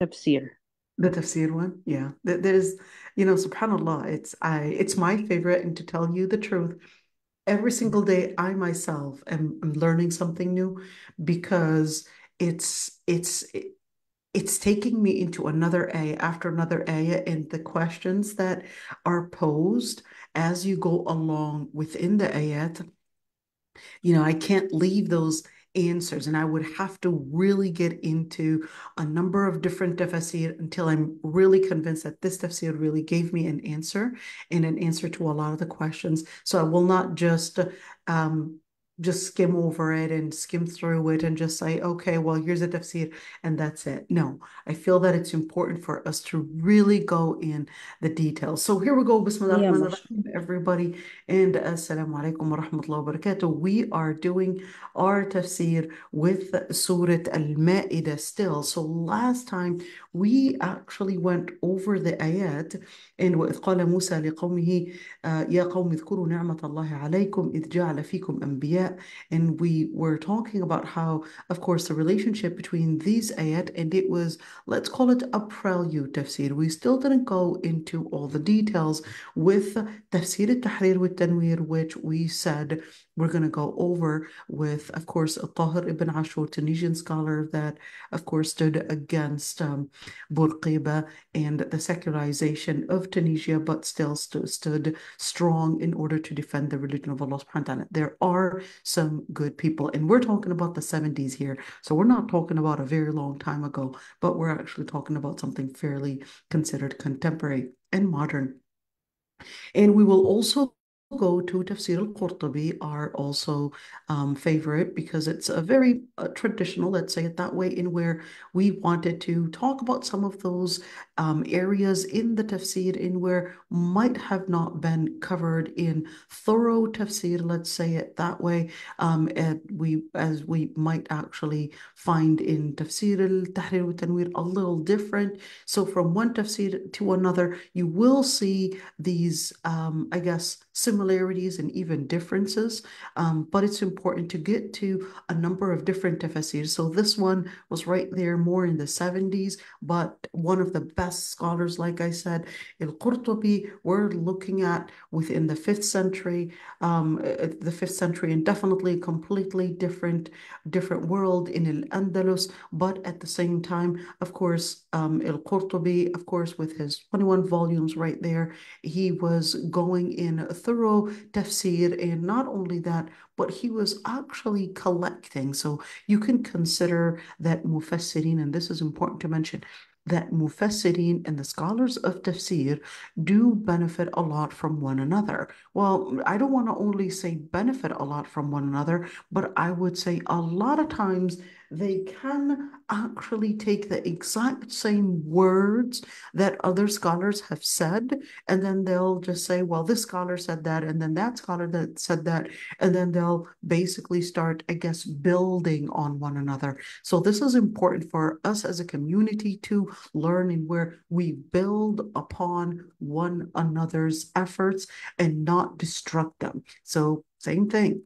Tafsir. The tafsir one, yeah. There's, subhanAllah, it's my favorite. And to tell you the truth, every single day I myself am learning something new because it's it's it's taking me into another ayah after another ayah, and the questions that are posed as you go along within the ayat, I can't leave those answers, and I would have to really get into a number of different tafsir until I'm really convinced that this tafsir really gave me an answer and an answer to a lot of the questions. So I will not um, just skim over it and skim through it and just say, okay, well, here's a tafsir and that's it. No, I feel that it's important for us to really go in the details. So here we go. Bismillah Yeah, ar-Rahman mashallah. ar-Rahim, everybody. And Assalamu alaikum wa rahmatullahi wa barakatuh. We are doing our tafsir with Surah Al-Ma'idah still. So last time we actually went over the ayat in وَإِذْ قَالَ مُوسَى لِقَوْمِهِ يَا قَوْمِ اذْكُرُوا نِعْمَةَ اللَّهِ عَلَيْكُمْ إِذْ جَعَلَ فِيكُمْ أَنْبِيَاءَ. And we were talking about how, of course, the relationship between these ayat, and it was, let's call it a prelude tafsir. We still didn't go into all the details with Tafsir al-Tahrir wa Tanwir, which we said we're going to go over with, of course, Tahir ibn Ashur, Tunisian scholar that, of course, stood against Bourqiba and the secularization of Tunisia, but still stood strong in order to defend the religion of Allah subhanahu wa ta'ala. There are some good people, and we're talking about the 70s here. So we're not talking about a very long time ago, but we're actually talking about something fairly considered contemporary and modern. And we will also go to Tafsir al-Qurtubi, our also favorite, because it's a very traditional, let's say it that way, in where we wanted to talk about some of those areas in the tafsir in where might have not been covered in thorough tafsir, let's say it that way, and as we might actually find in Tafsir al-Tahrir wa Tanwir a little different. So from one tafsir to another, you will see these, I guess, similarities and even differences. But it's important to get to a number of different tafsirs. So this one was right there more in the 70s, but one of the best scholars, like I said, al-Qurtubi, we're looking at within the fifth century, and definitely a completely different world in al-Andalus. But at the same time, of course, al-Qurtubi, of course, with his 21 volumes right there, he was going in a thorough tafsir, and not only that, but he was actually collecting. So you can consider that mufassirin, and this is important to mention, that mufassirin and the scholars of tafsir do benefit a lot from one another. Well, I don't want to only say benefit a lot from one another, but I would say a lot of times they can actually take the exact same words that other scholars have said, and then they'll just say, well, this scholar said that, and then that scholar that said that, and then they'll basically start, I guess, building on one another. So this is important for us as a community to learn, and where we build upon one another's efforts and not destruct them. So same thing.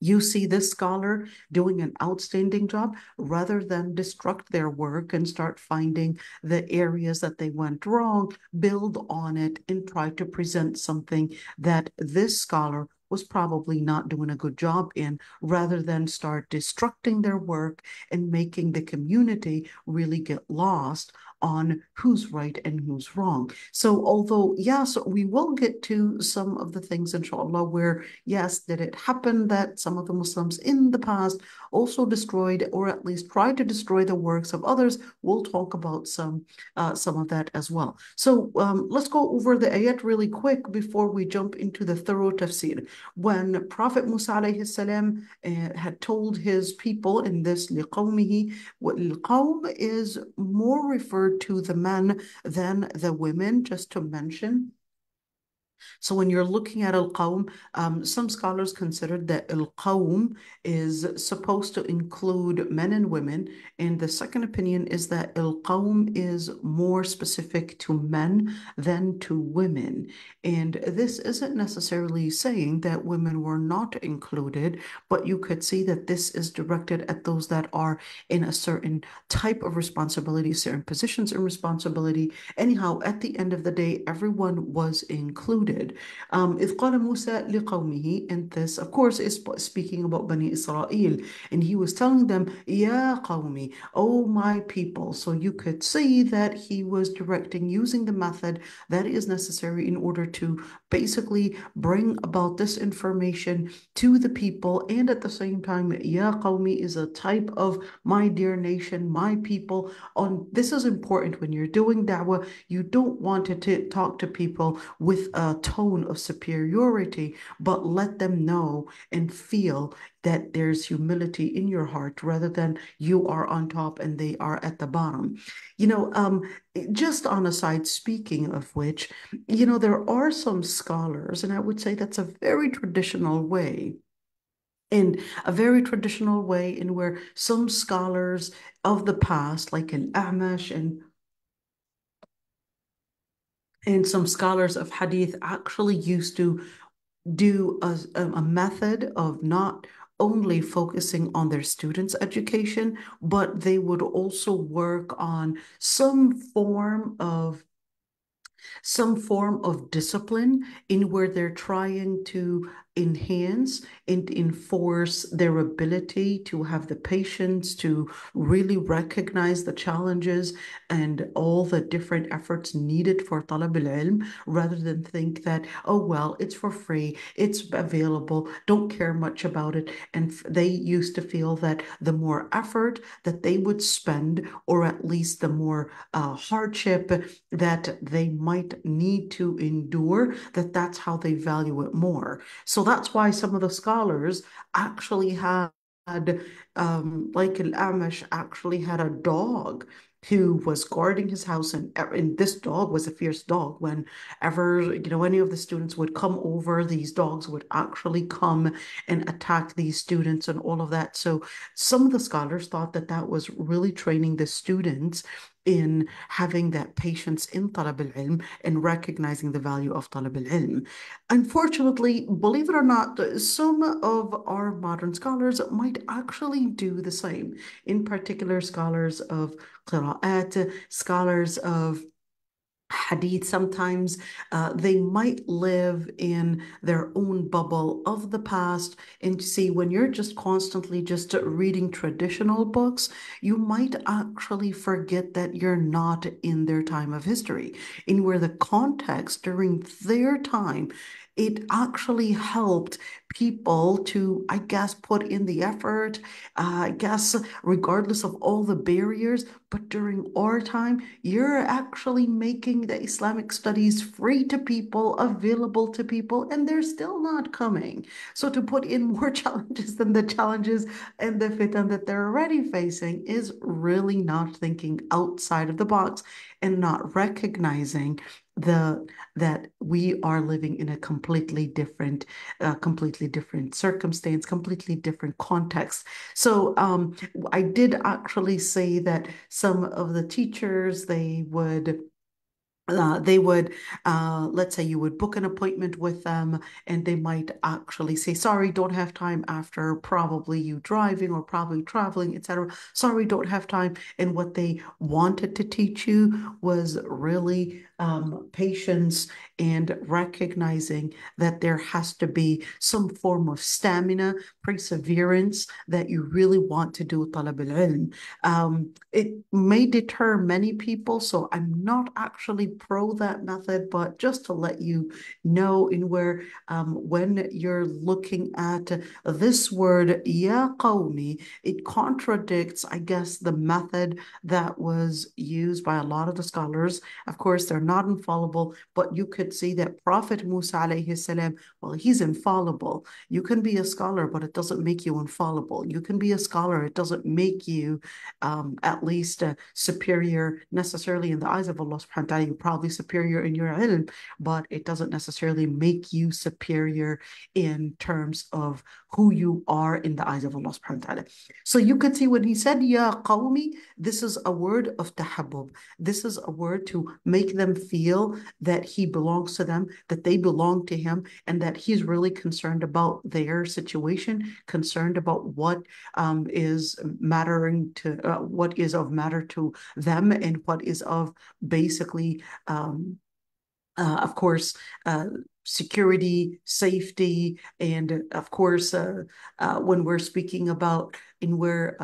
You see this scholar doing an outstanding job, rather than destruct their work and start finding the areas that they went wrong, build on it and try to present something that this scholar was probably not doing a good job in, rather than start destructing their work and making the community really get lost on who's right and who's wrong. So although, yes, we will get to some of the things, inshallah, where, yes, did it happen that some of the Muslims in the past also destroyed, or at least tried to destroy, the works of others? We'll talk about some of that as well. So let's go over the ayat really quick before we jump into the thorough tafsir. When Prophet Musa alayhi salam had told his people in this لِقَوْمِهِ, القوم is more referred to the men than the women, just to mention. So when you're looking at al-qawm, some scholars considered that al-qawm is supposed to include men and women. And the second opinion is that al-qawm is more specific to men than to women. And this isn't necessarily saying that women were not included, but you could see that this is directed at those that are in a certain type of responsibility, certain positions and responsibility. Anyhow, at the end of the day, everyone was included. إذ قال موسى لقومه, and this, of course, is speaking about Bani Israel, and he was telling them, Ya qawmi, oh my people. So you could see that he was directing using the method that is necessary in order to basically bring about this information to the people, and at the same time, Ya qawmi is a type of my dear nation, my people. On this is important when you're doing da'wah. You don't want to talk to people with a tone of superiority, but let them know and feel that there's humility in your heart rather than you are on top and they are at the bottom. You know, just on a side, speaking of which, there are some scholars, and I would say that's a very traditional way. In a very traditional way, in where some scholars of the past, like al-A'mash and some scholars of hadith actually used to do a method of not only focusing on their students' education, but they would also work on some form of discipline in where they're trying to enhance and enforce their ability to have the patience to really recognize the challenges and all the different efforts needed for talab al-ilm, rather than think that, oh, well, it's for free, it's available, don't care much about it. And they used to feel that the more effort that they would spend, or at least the more hardship that they might need to endure, that's how they value it more. So that's why some of the scholars actually had, like Al-Amash actually had a dog who was guarding his house, and this dog was a fierce dog. Whenever, any of the students would come over, these dogs would actually come and attack these students and all of that. So some of the scholars thought that that was really training the students in having that patience in talab al-ilm and recognizing the value of talab al-ilm. Unfortunately, believe it or not, some of our modern scholars might actually do the same. In particular, scholars of qira'at, scholars of hadith, sometimes they might live in their own bubble of the past. And see, when you're just constantly just reading traditional books, you might actually forget that you're not in their time of history, in where the context during their time, it actually helped people to, I guess, put in the effort, I guess, regardless of all the barriers. But during our time, you're actually making the Islamic studies free to people, available to people, and they're still not coming. So to put in more challenges than the challenges and the fitan that they're already facing is really not thinking outside of the box and not recognizing that we are living in a completely different circumstance, completely different context. So I did actually say that some of the teachers, let's say you would book an appointment with them, and they might actually say, sorry, don't have time, after probably you driving or probably traveling, etc. Sorry, don't have time. And what they wanted to teach you was really patience and recognizing that there has to be some form of stamina, perseverance that you really want to do talab al-ilm. It may deter many people, so I'm not actually pro that method, but just to let you know, in where when you're looking at this word, ya qawmi, it contradicts, I guess, the method that was used by a lot of the scholars. Of course, they're not infallible, but you could see that Prophet Musa alayhi salam, well, he's infallible. You can be a scholar, but it doesn't make you infallible. You can be a scholar, it doesn't make you at least superior necessarily in the eyes of Allah subhanahu wa ta'ala. You're probably superior in your ilm, but it doesn't necessarily make you superior in terms of who you are in the eyes of Allah subhanahu wa ta'ala. So you could see when he said, Ya qawmi, this is a word of tahabbub. This is a word to make them feel that he belongs to them, that they belong to him, and that he's really concerned about their situation, concerned about what is mattering to, what is of matter to them, and what is of basically, of course, security, safety, and of course, when we're speaking about in where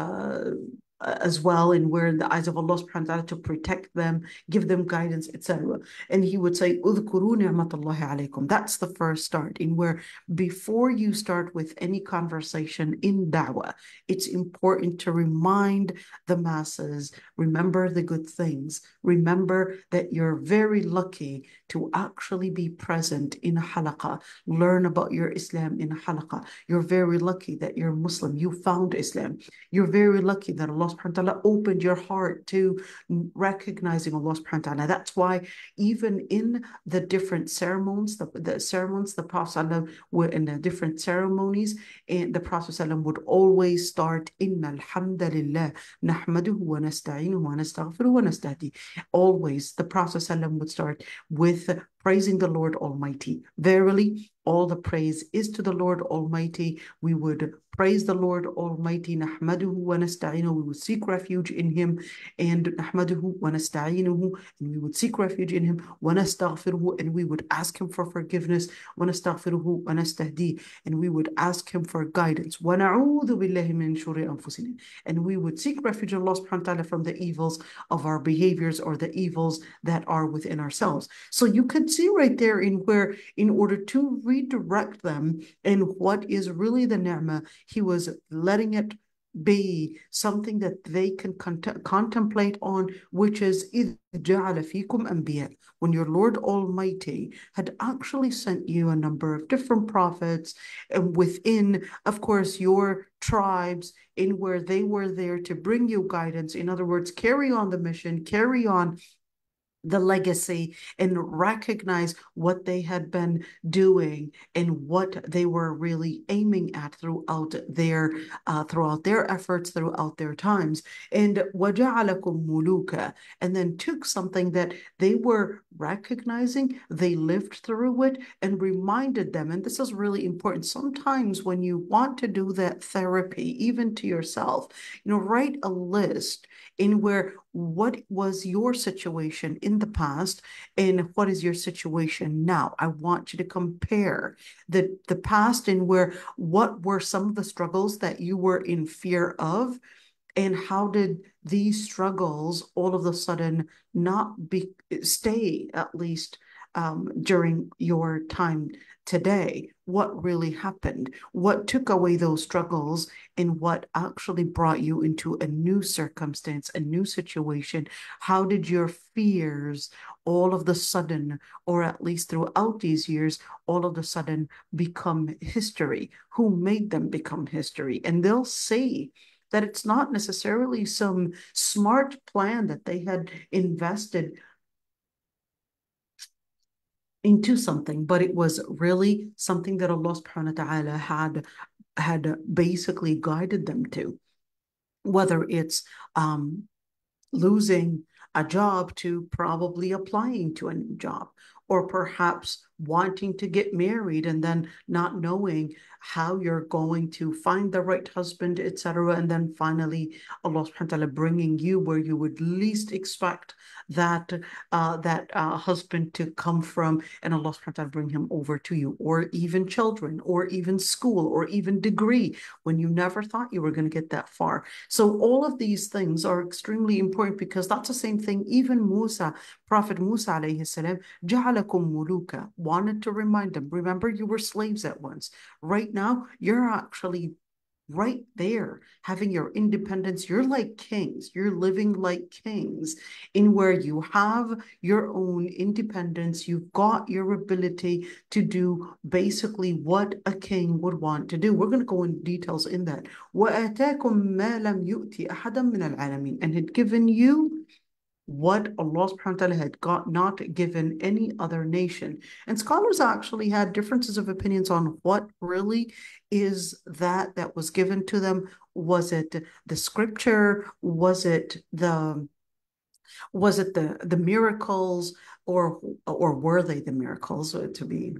as well, and where in the eyes of Allah subhanahu wa ta'ala to protect them, give them guidance, etc. And he would say, "Udhkuru ni'matallahi alaykum." That's the first start, in where before you start with any conversation in da'wah, it's important to remind the masses, remember the good things. Remember that you're very lucky to actually be present in a halaqah, learn about your Islam in a halaqah. You're very lucky that you're Muslim, you found Islam. You're very lucky that Allah subhanahu wa ta'ala opened your heart to recognizing Allah subhanahu wa ta'ala. That's why even in the different ceremonies, the ceremonies, the Prophet were in the different ceremonies, and the Prophet would always start, Inna alhamdulillah, nahmaduhu wa nasta'inuhu wa nastaghfiruhu wa nastahdi. Always the Prophet would start with praising the Lord Almighty. Verily, all the praise is to the Lord Almighty. We would praise the Lord Almighty. Nahmaduhu wa nasta'inuhu. We would seek refuge in Him. And nahmaduhu wa nasta'inuhu. And we would seek refuge in Him. Wa nastaghfiruhu. And we would ask Him for forgiveness. Wa nastaghfiruhu wa nastahdi. And we would ask Him for guidance. Wa na'udhu billahi min shururi anfusina. And we would seek refuge in Allah subhanahu wa ta'ala from the evils of our behaviors, or the evils that are within ourselves. So you could see right there in where, in order to redirect them in what is really the ni'mah, he was letting it be something that they can contemplate on, which is إِذْ جَعَلَ فِيكُمْ أَنْبِيَاءَ, when your Lord Almighty had actually sent you a number of different prophets, and within, of course, your tribes, in where they were there to bring you guidance. In other words, carry on the mission, carry on the legacy, and recognize what they had been doing and what they were really aiming at throughout their efforts, throughout their times. And وَجَعَلَكُمْ مُلُوكًا, and then took something that they were recognizing, they lived through it, and reminded them. And this is really important. Sometimes when you want to do that therapy, even to yourself, write a list in where, what was your situation in the past and what is your situation now? I want you to compare the past, and where, what were some of the struggles that you were in fear of, and how did these struggles all of a sudden not stay, at least during your time today? What really happened? What took away those struggles, and what actually brought you into a new circumstance, a new situation? How did your fears all of the sudden, or at least throughout these years, all of a sudden become history? Who made them become history? And they'll say that it's not necessarily some smart plan that they had invested into something, but it was really something that Allah subhanahu wa ta'ala had basically guided them to. Whether it's losing a job to probably applying to a new job, or perhaps wanting to get married and then not knowing how you're going to find the right husband, etc. And then finally, Allah subhanahu wa ta'ala bringing you where you would least expect that husband to come from, and Allah subhanahu wa ta'ala bring him over to you, or even children, or even school, or even degree, when you never thought you were going to get that far. So all of these things are extremely important, because that's the same thing. Even Musa, Prophet Musa alayhi salam, ja'alakum muluka, wanted to remind them, remember, you were slaves at once. Right now, you're actually right there, having your independence. You're like kings. You're living like kings in where you have your own independence. You've got your ability to do basically what a king would want to do. We're going to go in details in that. وَآتَاكُم مَا لَمْ يُؤْتِ أَحَدًا مِنَ الْعَالَمِينَ, and had given you what Allah subhanahu wa ta'ala had not given any other nation. And scholars actually had differences of opinions on what really is that was given to them. Was it the scripture? Was it the miracles, or were they the miracles, to be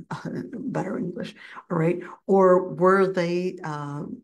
better English, all right? Or were they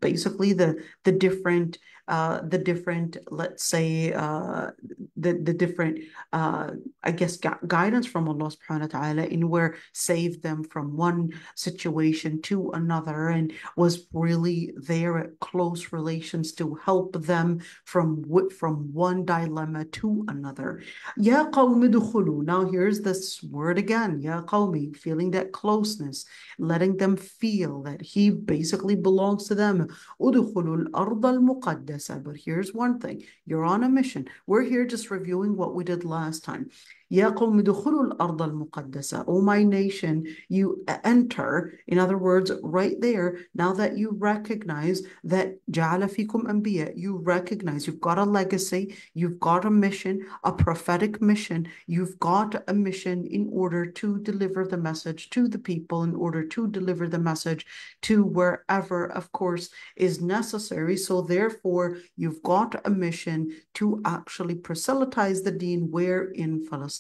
basically the different let's say the different I guess guidance from Allah subhanahu wa ta'ala, in where saved them from one situation to another, and was really there at close relations to help them from one dilemma to another. Ya qawmi dukhulu. Now here's this word again. Ya qawmi, feeling that closeness, letting them feel that he basically belongs to them. Udkhulu al-ard al-muqaddasa. But here's one thing. You're on a mission. We're here just reviewing what we did last time. Ya qawmi dukhulu al-ard al-muqaddasa. Oh, my nation, you enter. In other words, right there, now that you recognize that ja'ala fikum anbiya, you recognize you've got a legacy, you've got a mission, a prophetic mission. You've got a mission in order to deliver the message to the people, in order to deliver the message to wherever, of course, is necessary. So therefore, you've got a mission to actually proselytize the deen where in Palestine.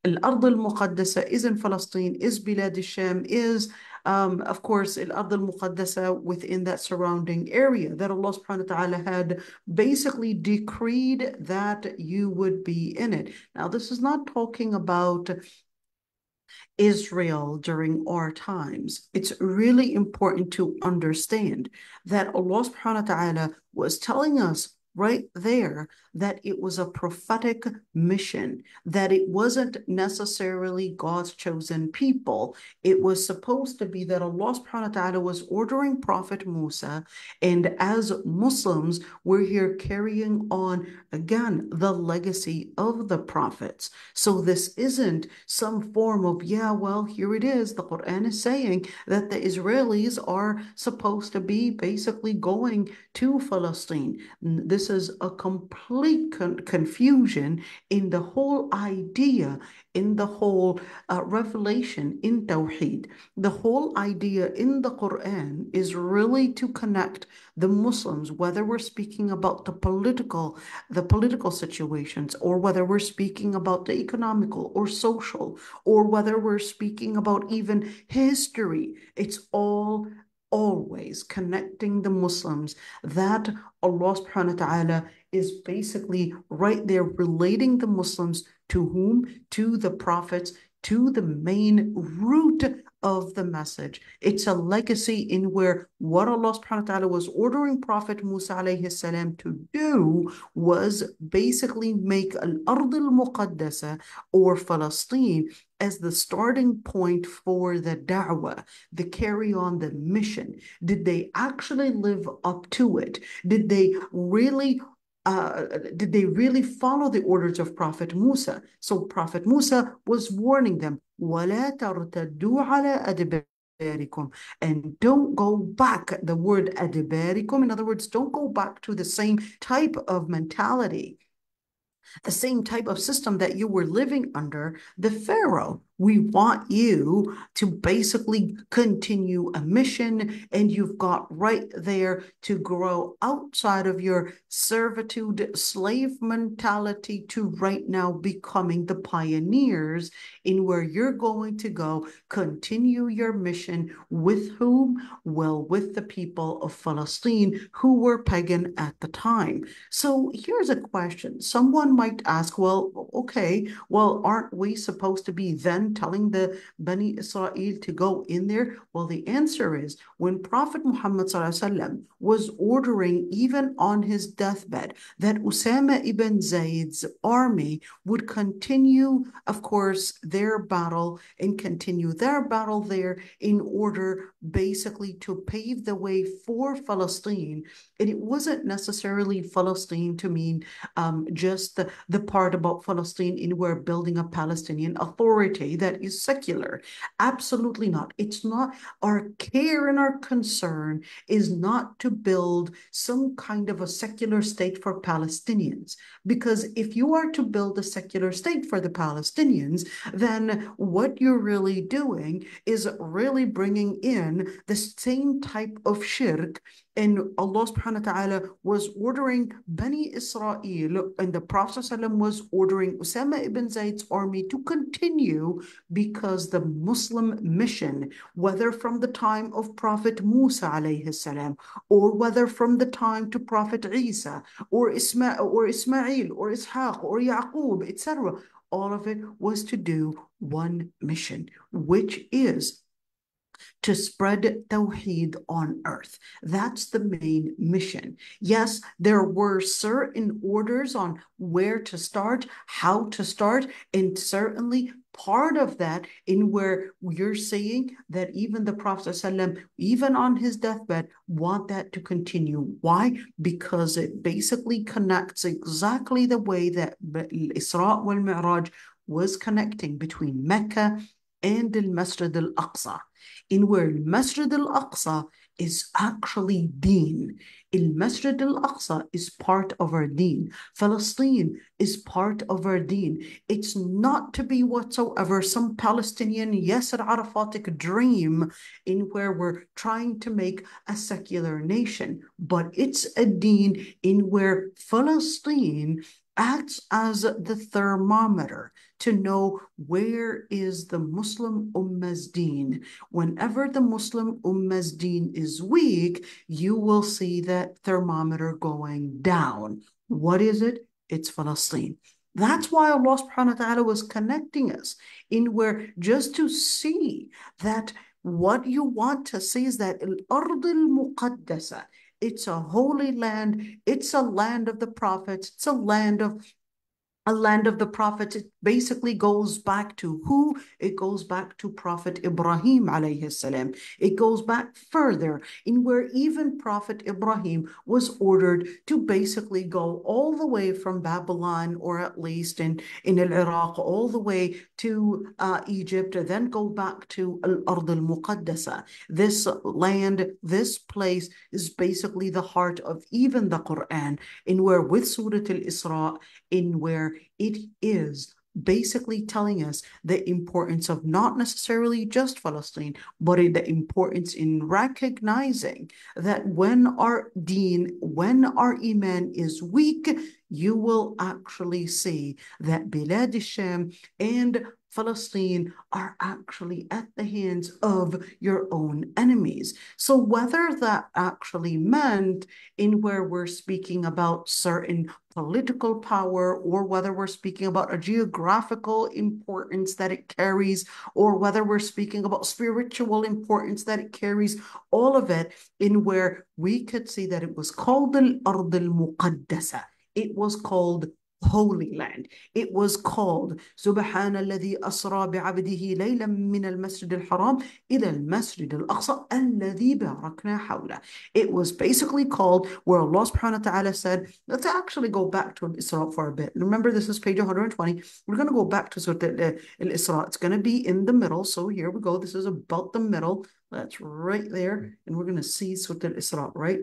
الأرض المقدسة is in Palestine, is بلاد الشام, is of course الأرض المقدسة within that surrounding area that Allah subhanahu wa ta'ala had basically decreed that you would be in it. Now this is not talking about Israel during our times. It's really important to understand that Allah subhanahu wa ta'ala was telling us right there that it was a prophetic mission, that it wasn't necessarily God's chosen people. It was supposed to be that Allah subhanahu wa ta'ala was ordering Prophet Musa, and as Muslims, we're here carrying on again the legacy of the prophets. So this isn't some form of, yeah, well, here it is. The Quran is saying that the Israelis are supposed to be basically going to Palestine. This is a complete confusion in the whole idea, in the whole revelation in Tawheed. The whole idea in the Quran is really to connect the Muslims, whether we're speaking about the political situations, or whether we're speaking about the economical or social, or whether we're speaking about even history. It's all always connecting the Muslims, that Allah subhanahu wa ta'ala is basically right there relating the Muslims to whom? To the prophets, to the main root of the message. It's a legacy in where what Allah subhanahu wa ta'ala was ordering Prophet Musa alayhi salam to do was basically make al-Ard al-Muqaddasa, or Palestine, as the starting point for the da'wah, the carry on the mission. Did they actually live up to it? Did they really follow the orders of Prophet Musa? So Prophet Musa was warning them, وَلَا تَرْتَدُّوا عَلَى أَدْبَارِكُمْ, and don't go back. The word أَدْبَارِكُمْ, in other words, don't go back to the same type of mentality, the same type of system that you were living under the Pharaoh. We want you to basically continue a mission, and you've got right there to grow outside of your servitude, slave mentality, to right now becoming the pioneers in where you're going to go, continue your mission with whom? Well, with the people of Palestine, who were pagan at the time. So here's a question. Someone might ask, well, okay, well, aren't we supposed to be then one telling the Bani Israel to go in there? Well, the answer is when Prophet Muhammad ﷺ was ordering, even on his deathbed, that Usama ibn Zayd's army would continue, of course, their battle and continue their battle there in order basically to pave the way for Palestine. And it wasn't necessarily Palestine to mean just the part about Palestine in we're building a Palestinian authority that is secular. Absolutely not. It's not. Our care and our concern is not to build some kind of a secular state for Palestinians. Because if you are to build a secular state for the Palestinians, then what you're really doing is really bringing in the same type of shirk. And Allah subhanahu wa ta'ala was ordering Bani Israel, and the Prophet ﷺ was ordering Usama ibn Zayd's army to continue, because the Muslim mission, whether from the time of Prophet Musa alayhi salam, or whether from the time to Prophet Isa, or Ismail, or Ishaq, or Yaqub, etc., all of it was to do one mission, which is to spread Tawheed on earth. That's the main mission. Yes, there were certain orders on where to start, how to start, and certainly part of that in where you're saying that even the Prophet ﷺ, even on his deathbed, want that to continue. Why? Because it basically connects exactly the way that Isra wal Mi'raj was connecting between Mecca and the Masjid al-Aqsa, in where Masjid al-Aqsa is actually deen. Masjid al-Aqsa is part of our deen. Palestine is part of our deen. It's not to be whatsoever some Palestinian Yasser Arafatic dream in where we're trying to make a secular nation, but it's a deen in where Palestine acts as the thermometer to know where is the Muslim Ummah's deen. Whenever the Muslim Ummah's deen is weak, you will see that thermometer going down. What is it? It's Palestine. That's why Allah subhanahu wa ta'ala was connecting us in where just to see that what you want to see is that al-Ard al-Muqaddasa, it's a holy land. It's a land of the prophets. It's a land of the prophets. It basically goes back to who? It goes back to Prophet Ibrahim alayhi salam. It goes back further in where even Prophet Ibrahim was ordered to basically go all the way from Babylon, or at least in Iraq, all the way to Egypt, and then go back to al-Ard al-Muqaddasa. This land, this place is basically the heart of even the Quran, in where with Surah al-Isra, in where it is basically telling us the importance of not necessarily just Palestine, but the importance in recognizing that when our deen, when our iman is weak, you will actually see that Bilad al-Sham and Palestine are actually at the hands of your own enemies. So whether that actually meant in where we're speaking about certain political power, or whether we're speaking about a geographical importance that it carries, or whether we're speaking about spiritual importance that it carries, all of it in where we could see that it was called al-Ard al-Muqaddasa. It was called Holy Land. It was called Subhana alladhi asra bi'abdihi laylan min al-masjid al-haram ila al-masjid al-aqsa alladhi barakna hawla. It was basically called where Allah subhanahu wa ta'ala said, let's actually go back to al-Isra for a bit. Remember, this is page 120. We're going to go back to Surah al-Isra. It's going to be in the middle. So here we go. This is about the middle. That's right there. And we're going to see Surah al-Isra, right?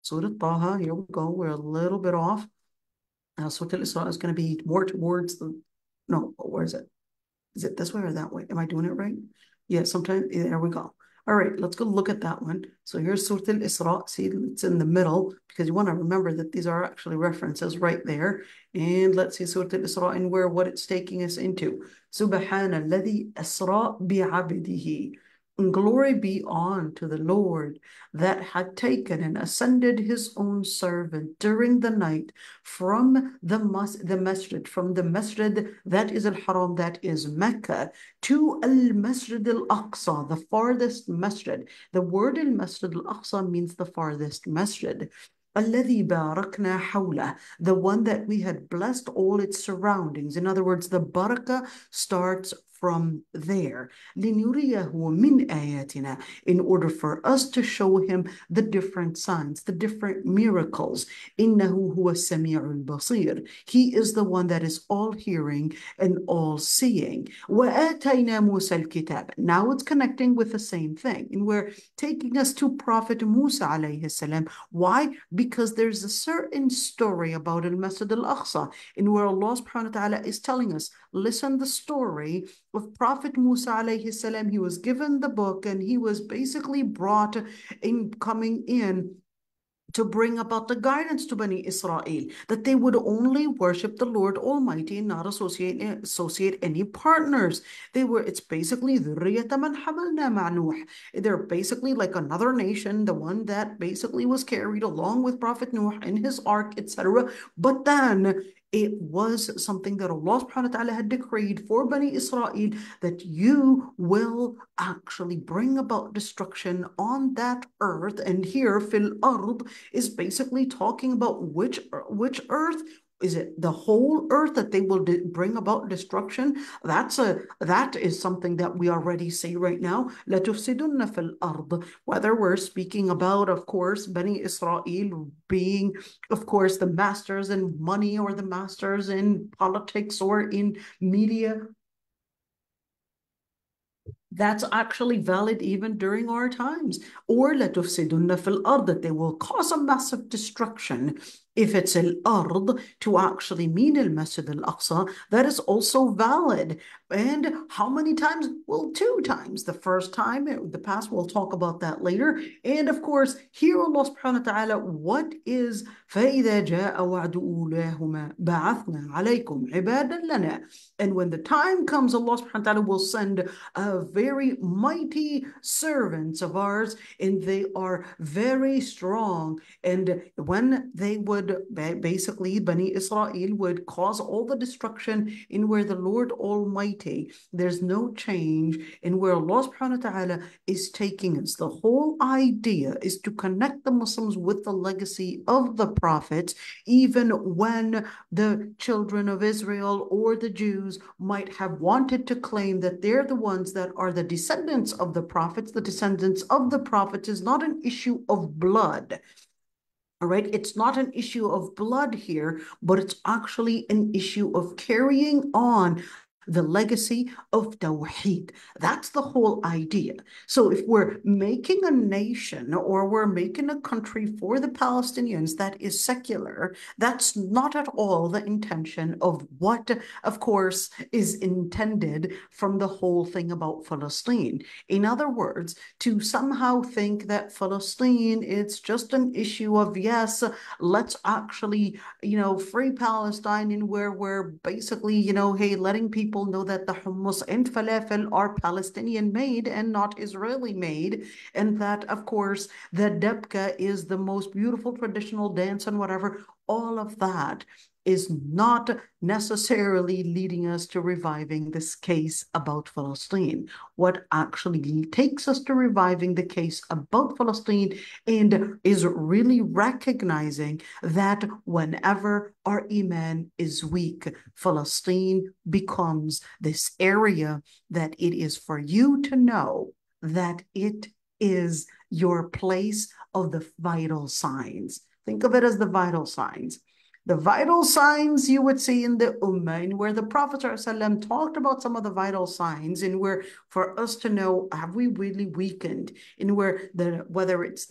Surah Taha, here we go. We're a little bit off. Surah al-Isra is going to be more towards the, no, where is it? Is it this way or that way? Am I doing it right? Yeah, sometimes, there we go. All right, let's go look at that one. So here's Surah al-Isra. See, it's in the middle because you want to remember that these are actually references right there. And let's see Surah al-Isra and where what it's taking us into. Subhanalladhi asra bi'abdihi. And glory be unto the Lord that had taken and ascended his own servant during the night from the masjid, from the masjid that is al-Haram, that is Mecca, to al-Masjid al-Aqsa, the farthest masjid. The word al-Masjid al-Aqsa means the farthest masjid. الذي باركنا حوله, the one that we had blessed all its surroundings. In other words, the barakah starts from there. لنريه من آياتنا, in order for us to show him the different signs, the different miracles. إنه هو السميع البصير. He is the one that is all hearing and all seeing. وآتينا موسى الكتاب. Now it's connecting with the same thing, and we're taking us to Prophet Musa عليه السلام. Why? Because there's a certain story about al-Masjid al-Aqsa in where Allah subhanahu wa ta'ala is telling us, listen the story of Prophet Musa alayhi salam. He was given the book and he was basically brought in, coming in to bring about the guidance to Bani Israel, that they would only worship the Lord Almighty and not associate any partners. It's basically they're basically like another nation, the one that basically was carried along with Prophet Nuh in his ark, etc. But then it was something that Allah subhanahu wa ta'ala had decreed for Bani Israel, that you will actually bring about destruction on that earth. And here, fil ard is basically talking about which earth? Is it the whole earth that they will bring about destruction? That is something that we already say right now. لَتُفْسِدُنَّ فِي الْأَرْضِ. Whether we're speaking about, of course, Bani Israel being, of course, the masters in money or the masters in politics or in media. That's actually valid even during our times. Or لَتُفْسِدُنَّ فِي الْأَرْضِ, that they will cause a massive destruction. If it's al-ard to actually mean al-Masjid al-Aqsa, that is also valid. And how many times? Well, 2 times. The first time, the past, we'll talk about that later. And of course, here Allah subhanahu wa ta'ala, what is فَإِذَا جَاءَ وَعْدُ أُولَاهُمَا بَعَثْنَا عَلَيْكُمْ عِبَادًا لَنَا. And when the time comes, Allah subhanahu wa ta'ala will send very mighty servants of ours, and they are very strong. And when they would basically, Bani Israel would cause all the destruction in where the Lord Almighty, there's no change in where Allah subhanahu wa ta'ala is taking us. The whole idea is to connect the Muslims with the legacy of the prophets, even when the children of Israel or the Jews might have wanted to claim that they're the ones that are the descendants of the prophets. The descendants of the prophets is not an issue of blood. All right, it's not an issue of blood here, but it's actually an issue of carrying on the legacy of Tawheed. That's the whole idea. So if we're making a nation or we're making a country for the Palestinians that is secular, that's not at all the intention of what, of course, is intended from the whole thing about Palestine. In other words, to somehow think that Palestine, it's just an issue of, yes, let's actually, free Palestine, in where we're basically, hey, letting people know that the hummus and falafel are Palestinian made and not Israeli made, and that, of course, the debka is the most beautiful traditional dance and whatever. All of that is not necessarily leading us to reviving this case about Palestine. What actually takes us to reviving the case about Palestine and is really recognizing that whenever our iman is weak, Palestine becomes this area that it is for you to know that it is your place of the vital signs. Think of it as the vital signs. The vital signs you would see in the Ummah, in where the Prophet ﷺ talked about some of the vital signs, in where for us to know, have we really weakened, in where whether it's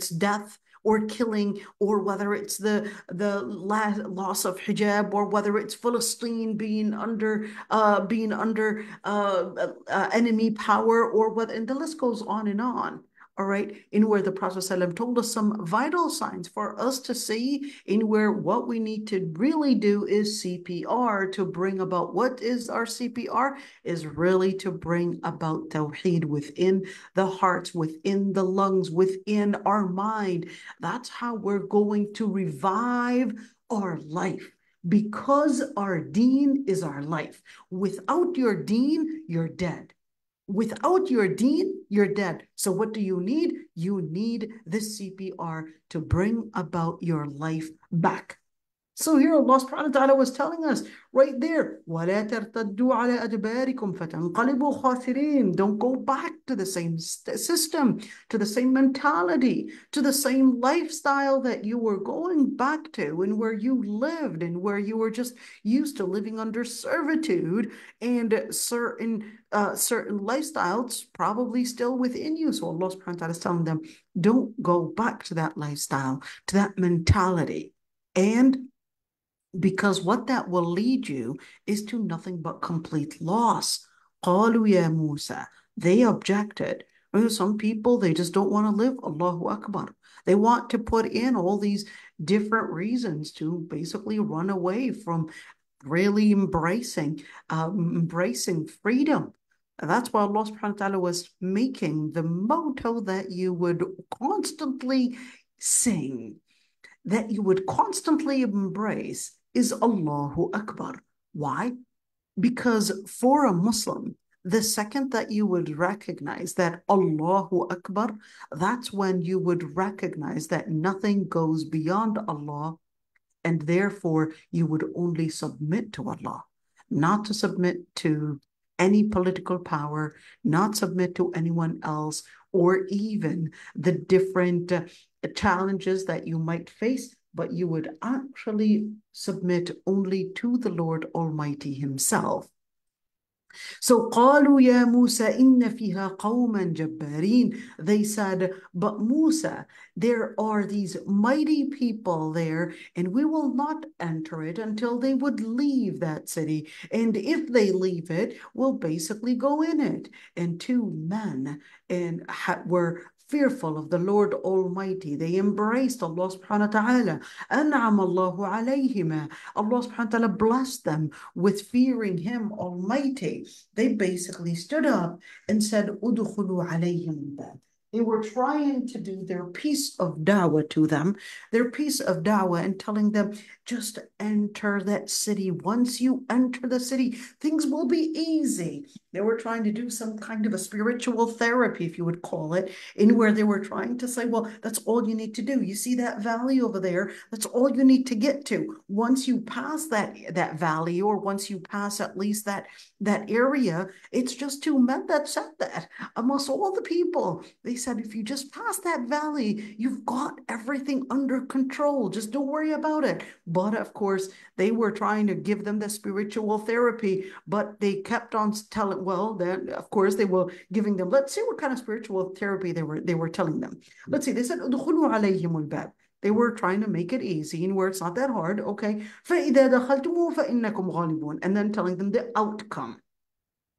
death or killing, or whether it's the loss of hijab, or whether it's Palestine being under enemy power, or whether, and the list goes on and on. all right, in where the Prophet ﷺ told us some vital signs for us to see, in where what we need to really do is CPR to bring about. What is our CPR? Is really to bring about Tawheed within the hearts, within the lungs, within our mind. That's how we're going to revive our life, because our deen is our life. Without your deen, you're dead. Without your deen, you're dead. So what do you need? You need this CPR to bring about your life back. So here Allah subhanahu wa ta'ala was telling us right there, وَلَا تَرْتَدُّوا عَلَىٰ أَدْبَارِكُمْ فَتَنْقَلِبُوا خَاسِرِينَ. Don't go back to the same system, to the same mentality, to the same lifestyle that you were going back to, and where you lived, and where you were just used to living under servitude, and certain lifestyles probably still within you. So Allah subhanahu wa ta'ala is telling them, don't go back to that lifestyle, to that mentality. And because what that will lead you is to nothing but complete loss. قالوا يا Musa. They objected. Some people, they just don't want to live Allahu Akbar. They want to put in all these different reasons to basically run away from really embracing freedom. And that's why Allah subhanahu wa ta'ala was making the motto that you would constantly sing, that you would constantly embrace, is Allahu Akbar. Why? Because for a Muslim, the second that you would recognize that Allahu Akbar, that's when you would recognize that nothing goes beyond Allah, and therefore you would only submit to Allah, not to submit to any political power, not submit to anyone else, or even the different challenges that you might face, but you would actually submit only to the Lord Almighty Himself. So قالوا يا موسى إن فيها قوما جبارين. They said, but Musa, there are these mighty people there, and we will not enter it until they would leave that city. And if they leave it, we'll basically go in it. And two men were fearful of the Lord Almighty. They embraced Allah subhanahu wa ta'ala. أنعم الله عليهما. Allah subhanahu wa ta'ala blessed them with fearing Him Almighty. They basically stood up and said, "Udkhulu alayhim bab." They were trying to do their piece of da'wah to them, their piece of da'wah, and telling them, just enter that city. Once you enter the city, things will be easy. They were trying to do some kind of a spiritual therapy, if you would call it, in where they were trying to say, well, that's all you need to do. You see that valley over there? That's all you need to get to. Once you pass that valley, or once you pass at least that area, it's just two men that said that amongst all the people. They said, if you just pass that valley, you've got everything under control. Just don't worry about it. But of course, they were trying to give them the spiritual therapy, but they kept on telling, well, then of course they were giving them, let's see what kind of spiritual therapy they were telling them. Let's see, they said, "Udkhulu alayhim al-bab." They were trying to make it easy, and where it's not that hard. Okay. فَإِذَا دَخَلْتُمُوهُ فَإِنَّكُمْ غَالِبُونَ. And then telling them the outcome.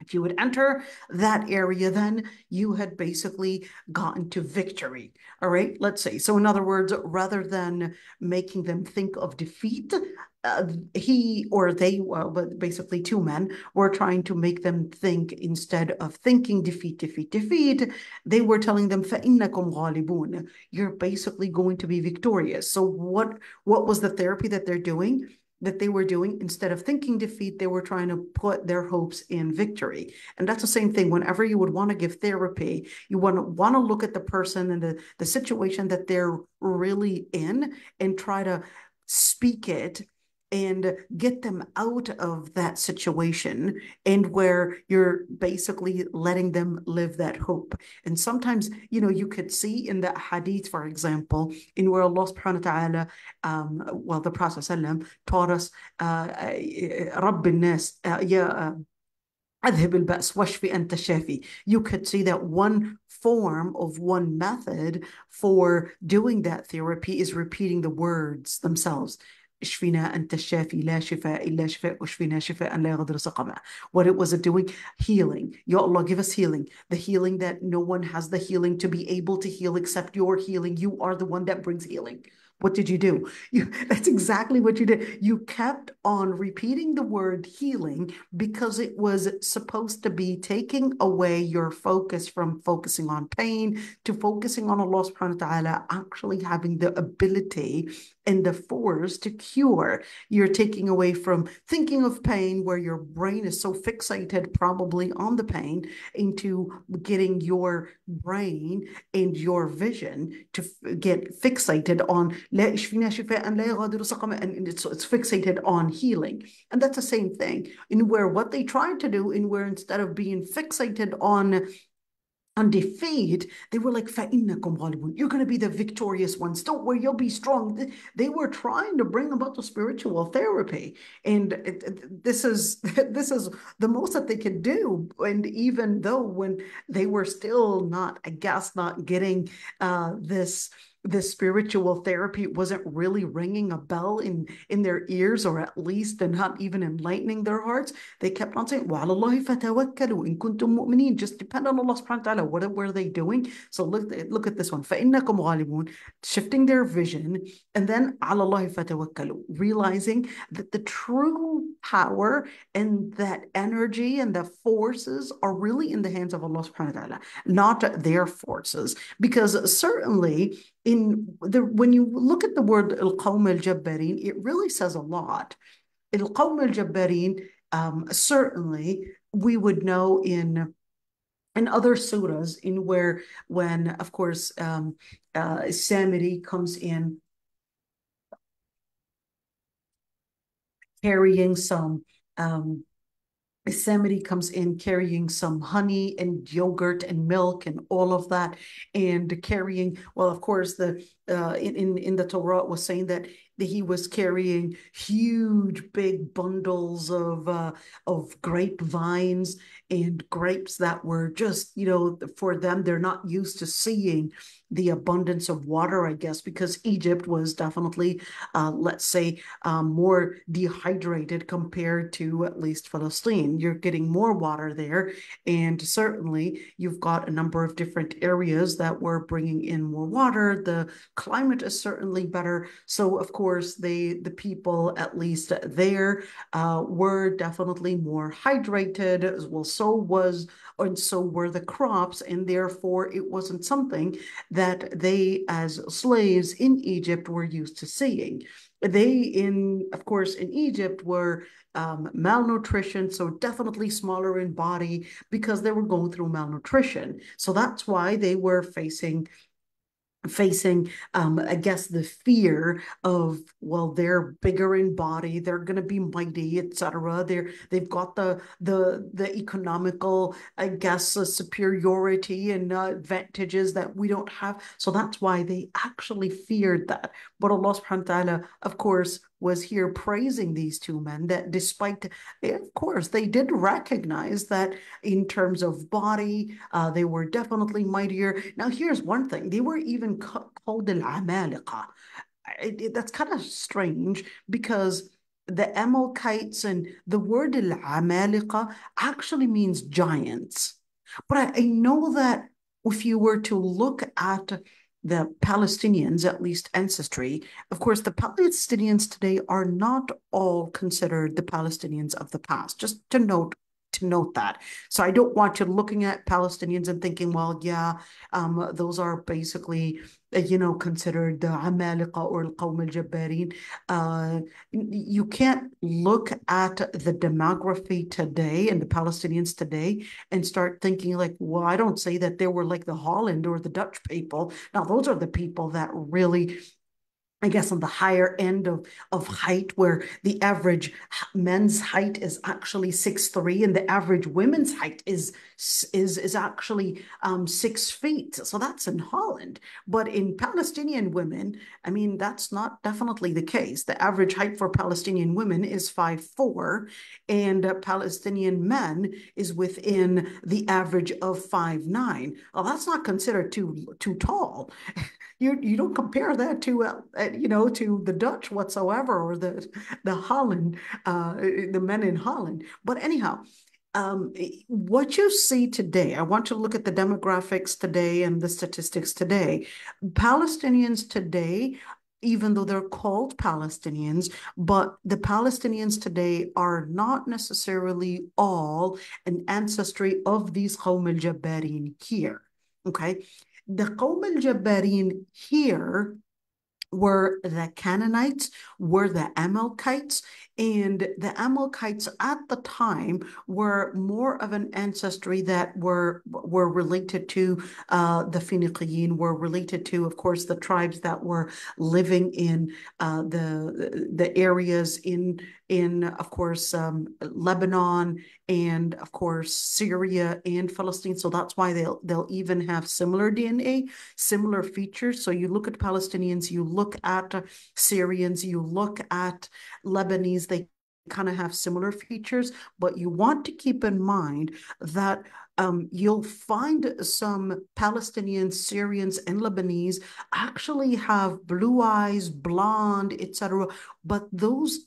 If you would enter that area, then you had basically gotten to victory. All right, let's say. So in other words, rather than making them think of defeat, he or they, but basically two men, were trying to make them think, instead of thinking defeat, they were telling them, فَإِنَّكُمْ غَالِبُونَ. You're basically going to be victorious. So what was the therapy that they were doing? Instead of thinking defeat, they were trying to put their hopes in victory. And that's the same thing. Whenever you would want to give therapy, you want to look at the person and the situation that they're really in, and try to speak it and get them out of that situation, and where you're basically letting them live that hope. And sometimes, you could see in the hadith, for example, in where Allah subhanahu wa ta'ala, the Prophet ﷺ taught us, رب الناس يا أذهب البأس واشفي أنت الشافي. You could see that one form of one method for doing that therapy is repeating the words themselves. اشفنا أنت الشافي لا شفاء إلا شفاء اشفنا شفاء لا يغادر سقما. What was it doing? Healing. Ya Allah, give us healing. The healing that no one has the healing to be able to heal except your healing. You are the one that brings healing. What did you do? That's exactly what you did. You kept on repeating the word healing because it was supposed to be taking away your focus from focusing on pain to focusing on Allah subhanahu wa ta'ala actually having the ability and the force to cure. You're taking away from thinking of pain where your brain is so fixated probably on the pain into getting your brain and your vision to get fixated on and it's fixated on healing. And that's the same thing in where what they tried to do in where instead of being fixated on defeat, they were like, فَإِنَّكُمْ غَالِبُونَ. You're going to be the victorious ones. Don't worry, you'll be strong. They were trying to bring about the spiritual therapy. And this is the most that they could do. And even though when they were still not, I guess, not getting this spiritual therapy wasn't really ringing a bell in their ears, or at least not even enlightening their hearts, they kept on saying, وَعَلَى اللَّهِ فَتَوَكَّلُوا إِن كُنتُم مُؤْمِنِينَ. Just depend on Allah subhanahu wa ta'ala. What were they doing? So look at this one. فَإِنَّكُمْ غَالِبُونَ, shifting their vision, and then عَلَى اللَّهِ فَتَوَكَّلُوا, realizing that the true power and that energy and the forces are really in the hands of Allah subhanahu wa ta'ala, not their forces. Because certainly when you look at the word al-qawm al-jabbarin, it really says a lot. Al-qawm al-jabbarin, certainly we would know in other surahs in when of course Samiri comes in carrying some Yosemite comes in carrying some honey and yogurt and milk and all of that, and carrying, well, of course, in the Torah it was saying that he was carrying huge big bundles of grapevines and grapes that were just, for them, they're not used to seeing the abundance of water, I guess, because Egypt was definitely, let's say, more dehydrated compared to at least Palestine. You're getting more water there, and certainly you've got a number of different areas that were bringing in more water. The climate is certainly better, so of course the people at least there were definitely more hydrated as well. So were the crops, and therefore it wasn't something that they as slaves in Egypt were used to seeing. Of course, in Egypt were malnutrition, so definitely smaller in body because they were going through malnutrition. So that's why they were facing I guess the fear of, well, they're bigger in body, they're going to be mighty, etc. They've got the economical, I guess, superiority and advantages that we don't have. So that's why they actually feared that. But Allah subhanahu wa ta'ala, of course, was here praising these two men, that despite, of course, they did recognize that in terms of body, they were definitely mightier. Now, here's one thing. They were even called al-Amaliqa. That's kind of strange because the Amalekites and the word al-Amaliqa actually means giants. But I know that if you were to look at the Palestinians, at least ancestry, of course, the Palestinians today are not all considered the Palestinians of the past, just to note that. So I don't want you looking at Palestinians and thinking, well, yeah, those are basically, considered the Amaliqa or al-Qawm al-Jabbarin. You can't look at the demography today and the Palestinians today and start thinking like, well, I don't say that they were like the Holland or the Dutch people. Now, those are the people that really, I guess, on the higher end of height, where the average men's height is actually 6'3", and the average women's height is actually 6 feet. So that's in Holland. But in Palestinian women, I mean, that's not definitely the case. The average height for Palestinian women is 5'4", and Palestinian men is within the average of 5'9". Well, that's not considered too tall. You don't compare that to it, to the Dutch whatsoever, or the Holland, the men in Holland. But anyhow, what you see today, I want you to look at the demographics today and the statistics today. Palestinians today, even though they're called Palestinians, but the Palestinians today are not necessarily all an ancestry of these Qawm al-Jabbarin here. Okay? The Qawm al-Jabbarin here were the Canaanites, were the Amalekites, and the Amalekites at the time were more of an ancestry that were related to the Phoenicians, were related to, of course, the tribes that were living in the areas in of course Lebanon, and of course Syria and Palestine. So that's why they'll even have similar DNA, similar features. So you look at Palestinians, you look at Syrians, you look at Lebanese, they kind of have similar features, but you want to keep in mind that you'll find some Palestinians, Syrians, and Lebanese actually have blue eyes, blonde, etc. But that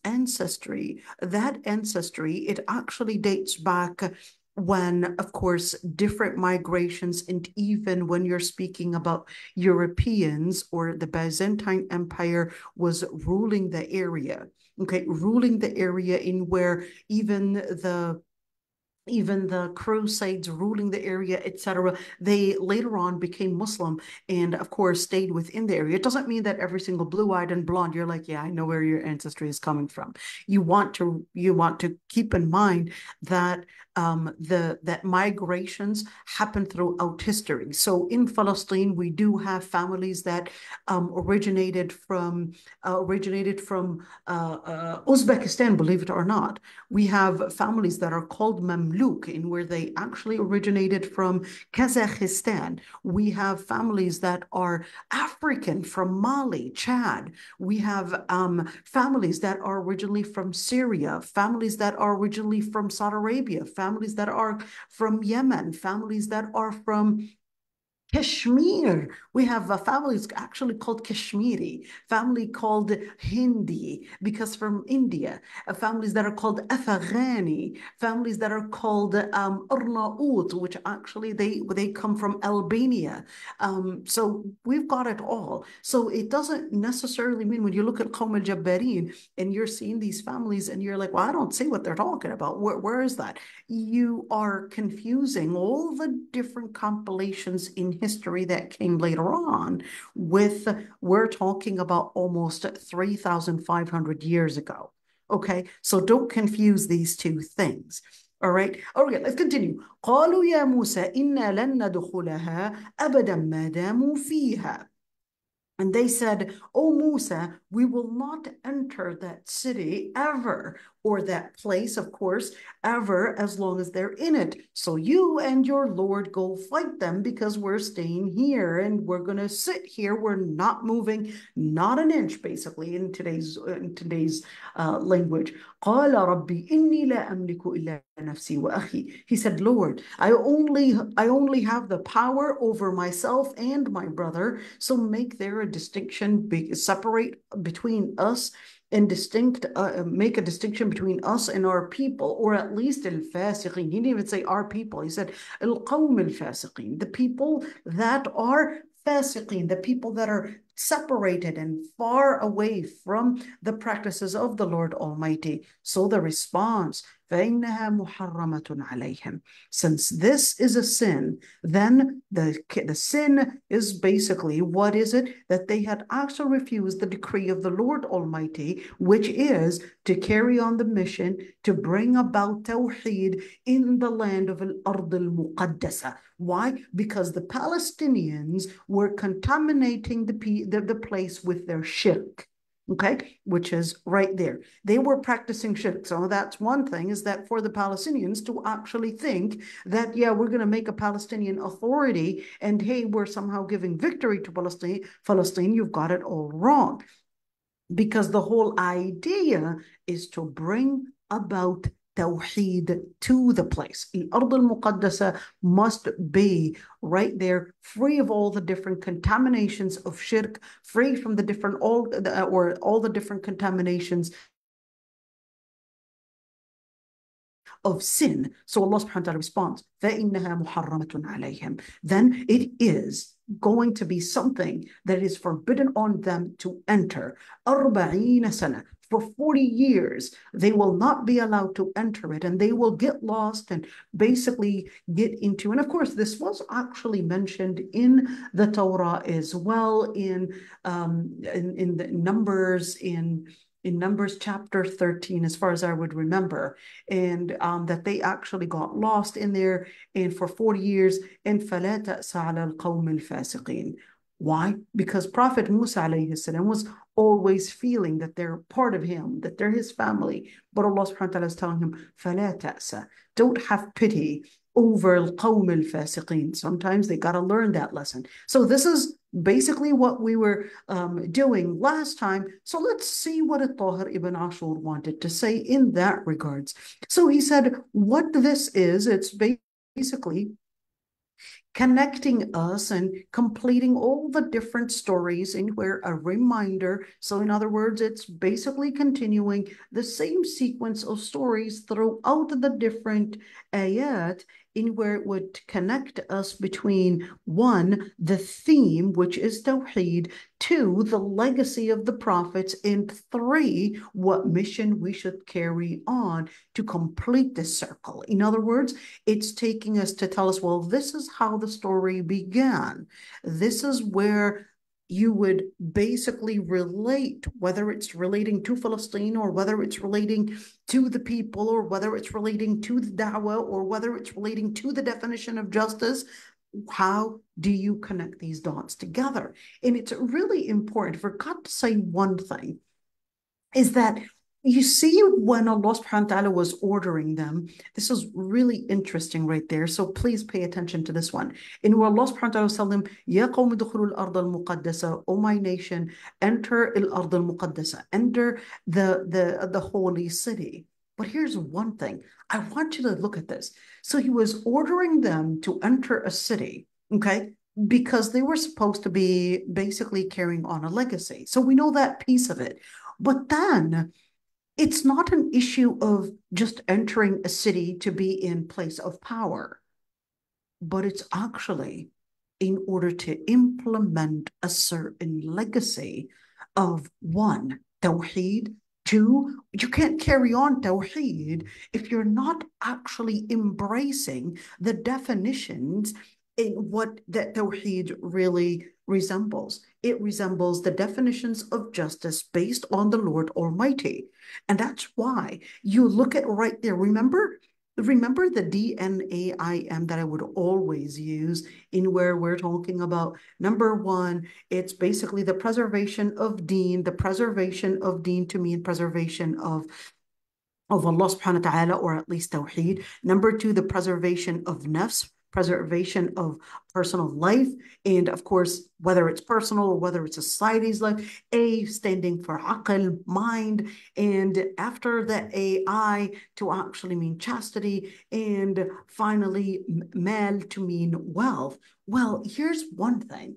ancestry, it actually dates back when, of course, different migrations, and even when you're speaking about Europeans, or the Byzantine Empire was ruling the area. Okay, ruling the area in where even the Crusades, ruling the area, etc., they later on became Muslim and, of course, stayed within the area. It doesn't mean that every single blue-eyed and blonde, you're like, yeah, I know where your ancestry is coming from. You want to keep in mind that that migrations happen throughout history. So in Palestine, we do have families that originated from Uzbekistan, believe it or not. We have families that are called Mamluk, in where they actually originated from Kazakhstan. We have families that are African from Mali, Chad. We have families that are originally from Syria, families that are originally from Saudi Arabia, families that are from Yemen, families that are from Kashmir. We have a family actually called Kashmiri, family called Hindi, because from India, families that are called Afghani, families that are called Arnaut, which actually they come from Albania. So we've got it all. So it doesn't necessarily mean, when you look at Qawm al-Jabbarin and you're seeing these families and you're like, well, I don't see what they're talking about. Where is that? You are confusing all the different compilations in history that came later on with, we're talking about almost 3,500 years ago. Okay, so don't confuse these two things. All right, let's continue. قالوا يا موسى إنا لن ندخلها أبدا ما داموا فيها. And they said, "O Musa, we will not enter that city ever, or that place, of course, ever, as long as they're in it. So you and your Lord go fight them, because we're staying here and we're going to sit here. We're not moving, not an inch, basically, in today's language. قال ربي إني لا أملك إلا نفسي وأخي." He said, "Lord, I only have the power over myself and my brother. So make there a distinction, separate between us, and make a distinction between us and our people, or at least al-fasiqin." He didn't even say our people. He said al-qawm al-fasiqin, the people that are fasiqin, the people that are separated and far away from the practices of the Lord Almighty. So the response, فَإِنَّهَا مُحَرَّمَةٌ عَلَيْهِمْ. Since this is a sin, then the sin is basically, what is it? That they had actually refused the decree of the Lord Almighty, which is to carry on the mission to bring about Tawheed in the land of Al-Ard al-Muqaddasa. Why? Because the Palestinians were contaminating the place with their shirk. Okay, which is right there. They were practicing shirk. So that's one thing, is that for the Palestinians to actually think that, yeah, we're going to make a Palestinian authority and hey, we're somehow giving victory to Palestine, you've got it all wrong. Because the whole idea is to bring about Tawheed to the place. الأرض المقدسة must be right there, free of all the different contaminations of shirk, free from the different all the different contaminations of sin. So Allah subhanahu wa ta'ala responds, فَإِنَّهَا مُحَرَّمَةٌ عَلَيْهِمْ. Then it is going to be something that is forbidden on them to enter. أَرْبَعِينَ سَنَةً. For 40 years, they will not be allowed to enter it, and they will get lost and basically get into, and of course, this was actually mentioned in the Torah as well, in the Numbers, in Numbers chapter 13, as far as I would remember, and that they actually got lost in there, and for 40 years, and فَلَا تَأْسَ عَلَى الْقَوْمِ الْفَاسِقِينَ. Why? Because Prophet Musa عليه السلام was always feeling that they're part of him, that they're his family. But Allah subhanahu wa ta'ala is telling him, فَلَا تَأْسَ. Don't have pity over القوم الفاسقين. Sometimes they got to learn that lesson. So this is basically what we were doing last time. So let's see what Tahir ibn Ashur wanted to say in that regards. So he said, what this is, it's basically connecting us and completing all the different stories in where a reminder. So in other words, it's basically continuing the same sequence of stories throughout the different ayat, in where it would connect us between one, the theme, which is Tawheed, two, the legacy of the prophets, and three, what mission we should carry on to complete this circle. In other words, it's taking us to tell us, well, this is how the story began. This is where you would basically relate, whether it's relating to Palestine or whether it's relating to the people or whether it's relating to the da'wah or whether it's relating to the definition of justice. How do you connect these dots together? And it's really important. I forgot to say one thing, is that you see when Allah subhanahu wa ta'ala was ordering them, this is really interesting right there. So please pay attention to this one. In where Allah subhanahu wa ta'ala was telling them, Ya qawmi dukhulu al-ard al-muqaddasa, O my nation, enter al-ard al-muqaddasa, enter the holy city. But here's one thing. I want you to look at this. So he was ordering them to enter a city, okay? Because they were supposed to be basically carrying on a legacy. So we know that piece of it. But then it's not an issue of just entering a city to be in place of power, but it's actually in order to implement a certain legacy of one, Tawheed. Two, you can't carry on Tawheed if you're not actually embracing the definitions in what that Tawheed really resembles. It resembles the definitions of justice based on the Lord Almighty. And that's why you look at right there. Remember the DNAIM that I would always use in where we're talking about number one, it's basically the preservation of deen, to mean preservation of Allah subhanahu wa ta'ala, or at least Tawheed. Number two, the preservation of nafs, preservation of personal life, and of course, whether it's personal or whether it's a society's life. A standing for aql, mind, and after the AI to actually mean chastity, and finally mal to mean wealth. Well, here's one thing.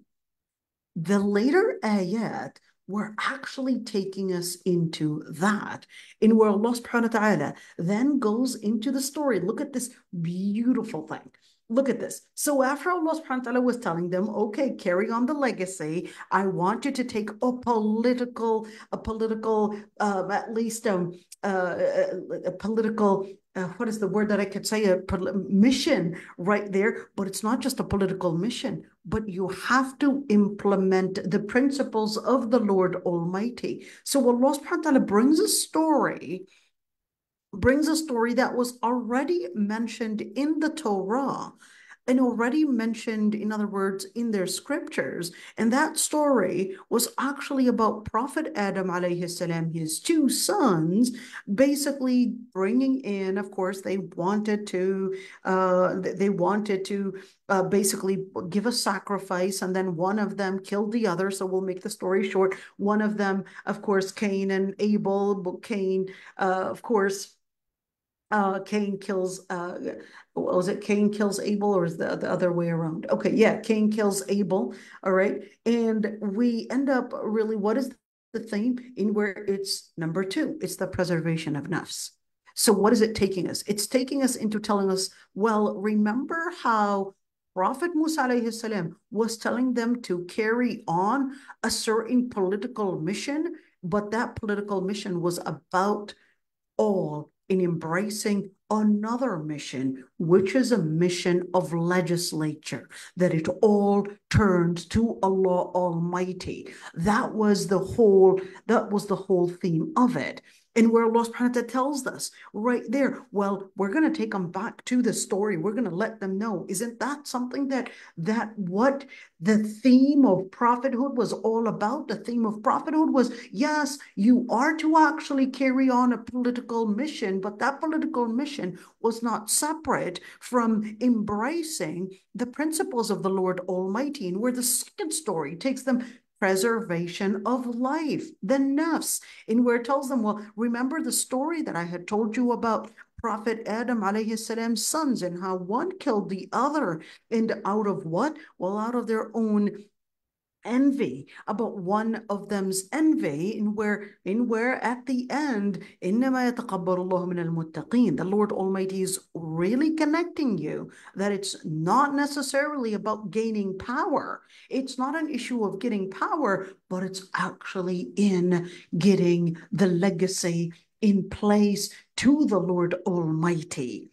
The later ayat were actually taking us into that, in where Allah subhanahu wa ta'ala then goes into the story. Look at this beautiful thing. Look at this. So after Allah subhanahu wa ta'ala was telling them, okay, carry on the legacy, I want you to take a political, at least a political, what is the word that I could say, a mission right there. But it's not just a political mission, but you have to implement the principles of the Lord Almighty. So Allah subhanahu wa ta'ala brings a story that was already mentioned in the Torah and already mentioned, in other words, in their scriptures. And that story was actually about Prophet Adam alayhi salam, his two sons, basically bringing in, of course, they wanted to basically give a sacrifice, and then one of them killed the other. So we'll make the story short. One of them, of course, Cain and Abel. Cain, of course, Cain kills, was it Cain kills Abel, or is the other way around? Okay, yeah, Cain kills Abel. All right. And we end up really, what is the theme in where it's number two? It's the preservation of nafs. So what is it taking us? It's taking us into telling us, well, remember how Prophet Musa alayhi salam was telling them to carry on a certain political mission, but that political mission was about all in embracing another mission, which is a mission of legislature, that it all turns to Allah Almighty. That was the whole theme of it. And where Allah subhanahu wa ta'ala tells us right there, well, we're going to take them back to the story. We're going to let them know. Isn't that something that what the theme of prophethood was all about? The theme of prophethood was, yes, you are to actually carry on a political mission, but that political mission was not separate from embracing the principles of the Lord Almighty. And where the second story takes them preservation of life, the nafs, in where it tells them, well, remember the story that I had told you about Prophet Adam alayhi salam's sons and how one killed the other, and out of what? Well, out of their own envy, about one of them's envy, in where at the end, إِنَّمَا يَتَقَبَّلُ اللَّهُ مِنَ الْمُتَّقِينَ, the Lord Almighty is really connecting you, that it's not necessarily about gaining power. It's not an issue of getting power, but it's actually in getting the legacy in place to the Lord Almighty.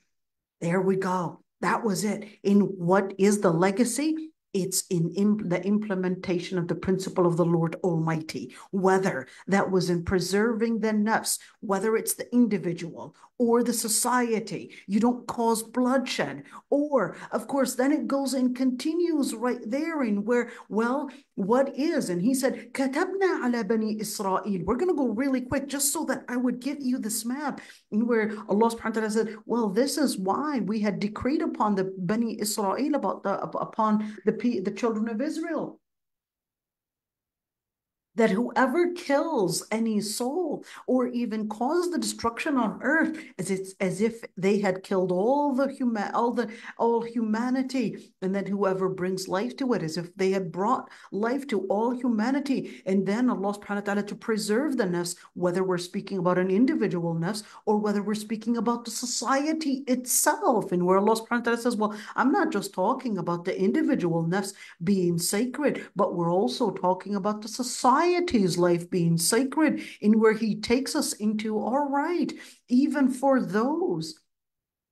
There we go. That was it. In what is the legacy? It's in the implementation of the principle of the Lord Almighty, whether that was in preserving the nafs, whether it's the individual or the society. You don't cause bloodshed. Or, of course, then it goes and continues right there in where, well, what is? And he said, كَتَبْنَا عَلَى بَنِي إِسْرَائِيل. We're going to go really quick just so that I would give you this map, in where Allah subhanahu wa ta'ala said, well, this is why we had decreed upon the Bani Israel, upon the children of Israel, that whoever kills any soul or even cause the destruction on earth, as if they had killed all humanity, and that whoever brings life to it, as if they had brought life to all humanity. And then Allah subhanahu wa ta'ala to preserve the nafs, whether we're speaking about an individual nafs or whether we're speaking about the society itself, and where Allah subhanahu wa ta'ala says, well, I'm not just talking about the individual nafs being sacred, but we're also talking about the society's life being sacred, in where he takes us into, all right, even for those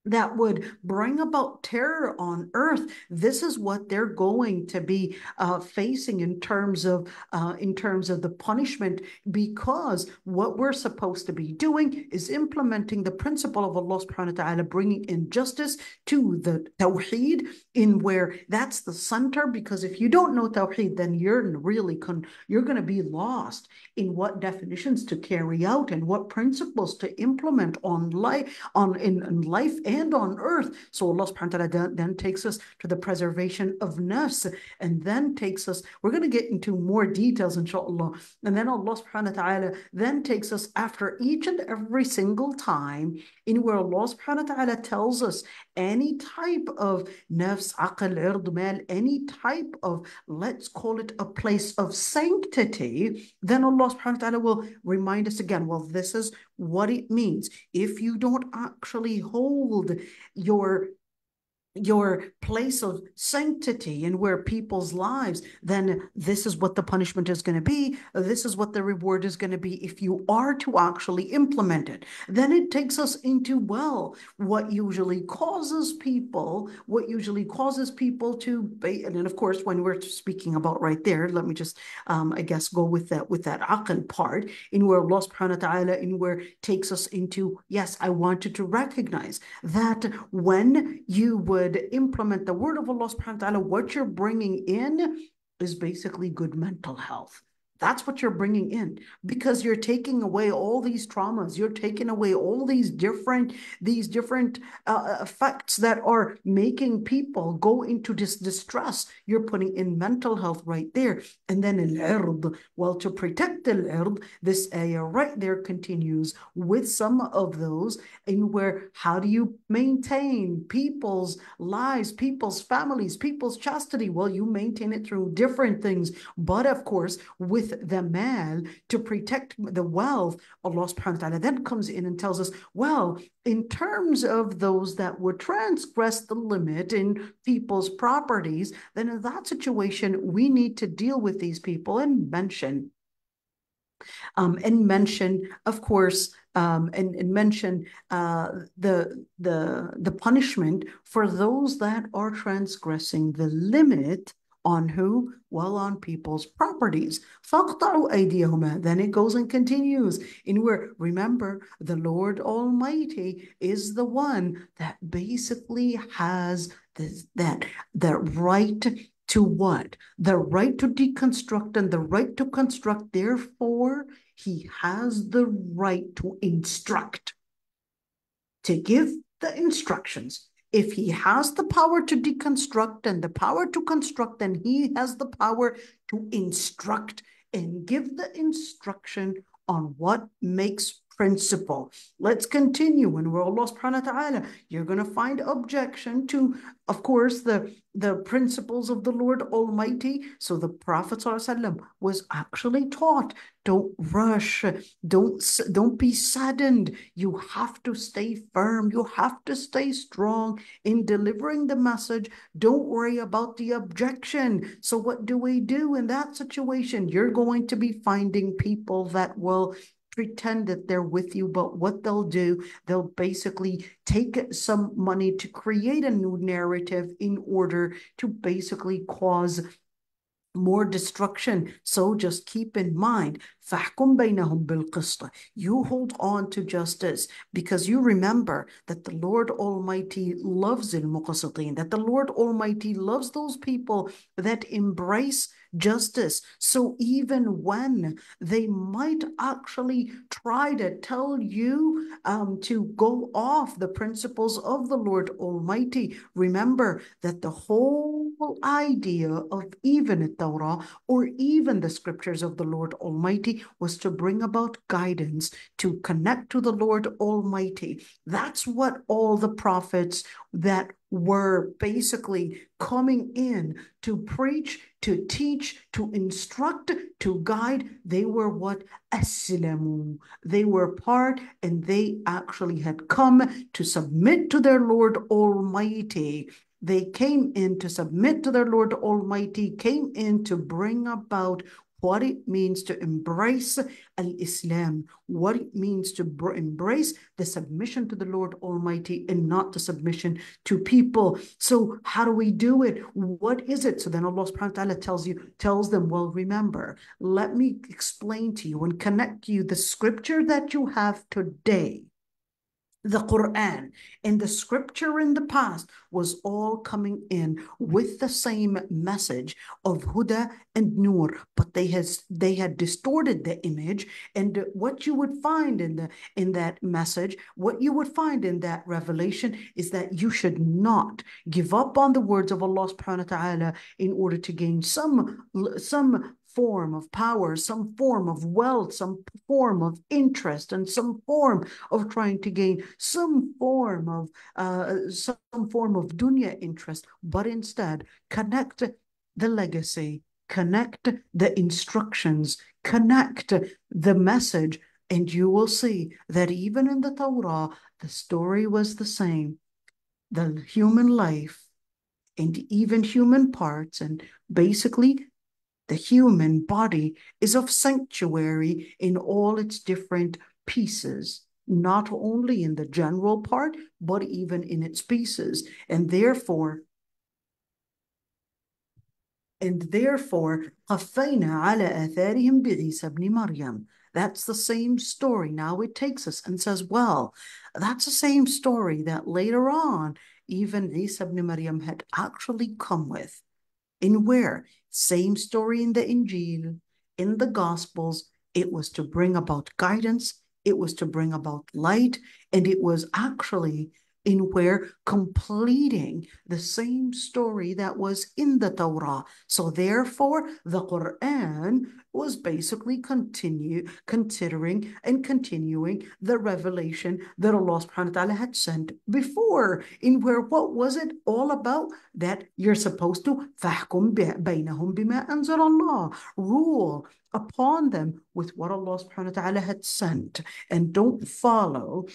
that would bring about terror on earth, this is what they're going to be facing in terms of the punishment, because what we're supposed to be doing is implementing the principle of Allah subhanahu wa ta'ala, bringing injustice to the tawheed, in where that's the center. Because if you don't know tawheed, then you're going to be lost in what definitions to carry out and what principles to implement on life, in life and on earth. So Allah subhanahu wa ta'ala then takes us to the preservation of nafs, and then takes us, we're going to get into more details inshallah, and then Allah subhanahu wa ta'ala then takes us after each and every single time, in where Allah subhanahu wa ta'ala tells us any type of nafs, aql, ird, mal, any type of, let's call it a place of sanctity, then Allah subhanahu wa ta'ala will remind us again, well, this is what it means. If you don't actually hold your place of sanctity and where people's lives, then this is what the punishment is going to be. This is what the reward is going to be if you are to actually implement it. Then it takes us into, well, what usually causes people to be, and then of course, when we're speaking about right there, let me just, I guess, go with that aql part, in where Allah subhanahu wa ta'ala, in where it takes us into, yes, I wanted to recognize that when you would implement the word of Allah subhanahu wa ta'ala, what you're bringing in is basically good mental health. That's what you're bringing in, because you're taking away all these traumas. You're taking away all these different effects that are making people go into this distress. You're putting in mental health right there. And then al-ird, well, to protect al-ird, this ayah right there continues with some of those in where how do you maintain people's lives, people's families, people's chastity? Well, you maintain it through different things. But of course, with the mal, to protect the wealth, Allah subhanahu wa ta'ala then comes in and tells us, well, in terms of those that would transgress the limit in people's properties, then in that situation, we need to deal with these people and mention, of course, and mention the punishment for those that are transgressing the limit on who? Well, on people's properties. فَاقْطَعُوا أَيْدِيَهُمَا. Then it goes and continues in where, remember, the Lord Almighty is the one that basically has the right to what? The right to deconstruct and the right to construct. Therefore, he has the right to instruct, to give the instructions. If he has the power to deconstruct and the power to construct, then he has the power to instruct and give the instruction on what makes principle. Let's continue. And where Allah subhanahu wa ta'ala, you're going to find objection to, of course, the principles of the Lord Almighty. So the Prophet ﷺ was actually taught, don't rush, don't be saddened. You have to stay firm. You have to stay strong in delivering the message. Don't worry about the objection. So what do we do in that situation? You're going to be finding people that will pretend that they're with you, but what they'll do, they'll basically take some money to create a new narrative in order to basically cause more destruction. So just keep in mind, فَحْكُمْ بَيْنَهُمْ بِالْقِسْطِ. You hold on to justice, because you remember that the Lord Almighty loves al-muqsitin, that the Lord Almighty loves those people that embrace justice. So even when they might actually try to tell you to go off the principles of the Lord Almighty, remember that the whole idea of even the Torah or even the scriptures of the Lord Almighty was to bring about guidance, to connect to the Lord Almighty. That's what all the prophets that were basically coming in to preach, to teach, to instruct, to guide, they were what? Aslamu. They were part, and they actually had come to submit to their Lord Almighty. They came in to submit to their Lord Almighty, came in to bring about what it means to embrace al-Islam, what it means to embrace the submission to the Lord Almighty and not the submission to people. So how do we do it? What is it? So then Allah subhanahu wa ta'ala tells them, well, remember, let me explain to you and connect you the scripture that you have today. The Quran and the scripture in the past was all coming in with the same message of Huda and Nur, but they had distorted the image. And what you would find in that message, what you would find in that revelation is that you should not give up on the words of Allah subhanahu wa ta'ala in order to gain some form of power, some form of wealth, some form of interest, and some form of trying to gain some form of dunya interest, but instead connect the legacy, connect the instructions, connect the message, and you will see that even in the Torah, the story was the same. The human life and even human parts, and basically the human body is of sanctuary in all its different pieces, not only in the general part, but even in its pieces. And therefore, قَفَّيْنَا عَلَى آثَارِهِمْ بِعِيسَى ابْنِ مَرْيَمَ. That's the same story. Now it takes us and says, well, that's the same story that later on, even Isa ibn Maryam had actually come with. In where? Same story in the Injil, in the Gospels, it was to bring about guidance, it was to bring about light, and it was actually in where completing the same story that was in the Torah. So therefore, the Quran was basically considering and continuing the revelation that Allah subhanahu wa ta'ala had sent before, in where what was it all about? That you're supposed to فَحْكُمْ بَيْنَهُمْ بِمَا أَنزَلَ اللَّهُ, rule upon them with what Allah subhanahu wa ta'ala had sent, and don't follow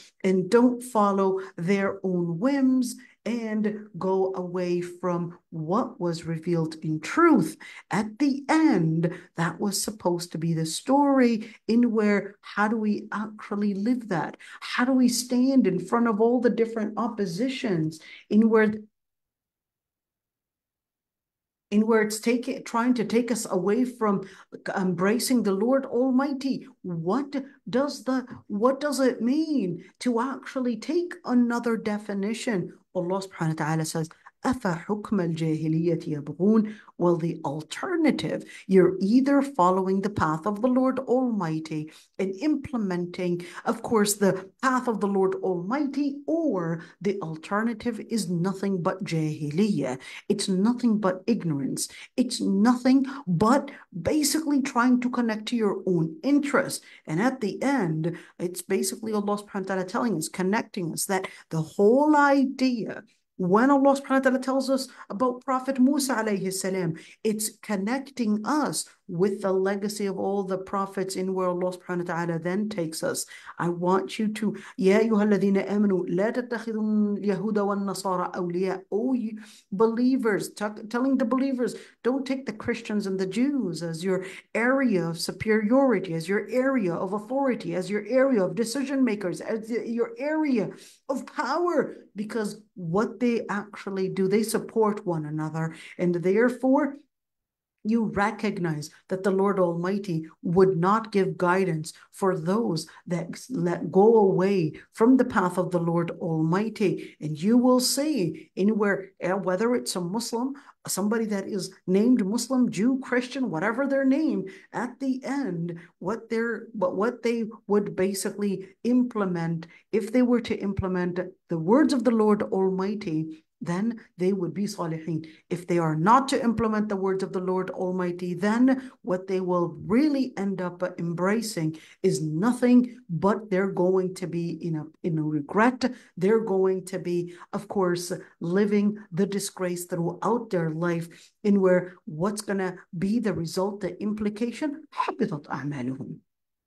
their own whims and go away from what was revealed in truth. At the end, that was supposed to be the story in where how do we actually live that? How do we stand in front of all the different oppositions in where it's trying to take us away from embracing the Lord Almighty? What does it mean to actually take another definition? Allah subhanahu wa ta'ala says, أَفَحُكْمَ الْجَاهِلِيَّةِ يَبْغُونَ. Well, the alternative, you're either following the path of the Lord Almighty and implementing, of course, the path of the Lord Almighty, or the alternative is nothing but jahiliyyah. It's nothing but ignorance. It's nothing but basically trying to connect to your own interest. And at the end, it's basically Allah subhanahu wa ta'ala telling us, connecting us, that the whole idea, when Allah subhanahu wa ta'ala tells us about Prophet Musa alayhi salam, it's connecting us with the legacy of all the prophets, in where Allah subhanahu wa ta'ala then takes us. I want you to, Ya ayyuhalladhina amanu, la tattakhidun yahuda wan nasara awliya. Oh, you believers, telling the believers, don't take the Christians and the Jews as your area of superiority, as your area of authority, as your area of decision makers, as your area of power, because what they actually do, they support one another, and therefore you recognize that the Lord Almighty would not give guidance for those that let go away from the path of the Lord Almighty. And you will see anywhere, whether it's a Muslim, somebody that is named Muslim, Jew, Christian, whatever their name, at the end, what they would basically implement, if they were to implement the words of the Lord Almighty, then they would be salihin. If they are not to implement the words of the Lord Almighty, then what they will really end up embracing is nothing but they're going to be in a regret. They're going to be, of course, living the disgrace throughout their life, in where what's going to be the result, the implication, حبطت أعمالهم.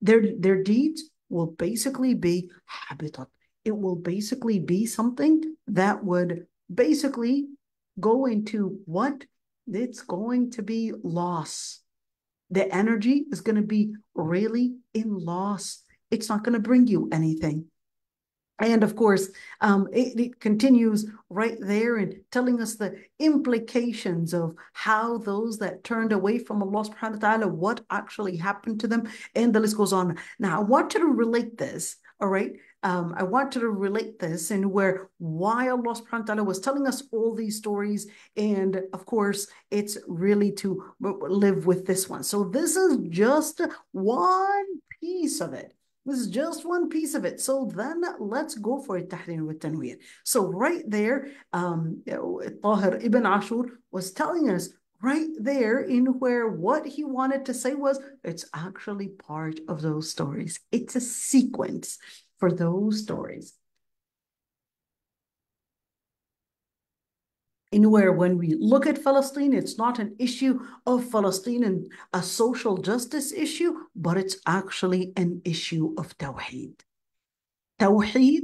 Their deeds will basically be habitat. It will basically be something that would basically go into what? It's going to be loss. The energy is going to be really in loss. It's not going to bring you anything. And of course, it continues right there in telling us the implications of how those that turned away from Allah subhanahu wa ta'ala, what actually happened to them. And the list goes on. Now, I want you to relate this, all right? I want you to relate this in where why Allah subhanahu wa ta'ala was telling us all these stories. And of course, it's really to live with this one. So this is just one piece of it. This is just one piece of it. So then let's go for it. Tahrir wa tanweer. So right there, Tahir ibn Ashur was telling us right there in where what he wanted to say was, it's actually part of those stories. It's a sequence for those stories. In where when we look at Palestine, it's not an issue of Palestine and a social justice issue, but it's actually an issue of Tawheed. Tawheed,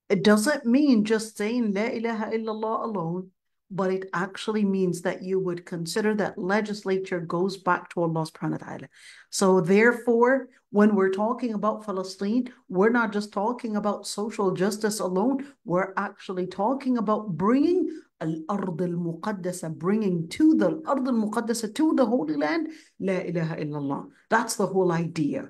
it doesn't mean just saying La ilaha illallah alone, but it actually means that you would consider that legislature goes back to Allah subhanahu wa ta'ala. So therefore, when we're talking about Palestine, we're not just talking about social justice alone, we're actually talking about bringing al-ard al-muqaddasa, bringing to the ard al-muqaddasa, to the Holy Land, La ilaha illallah. That's the whole idea.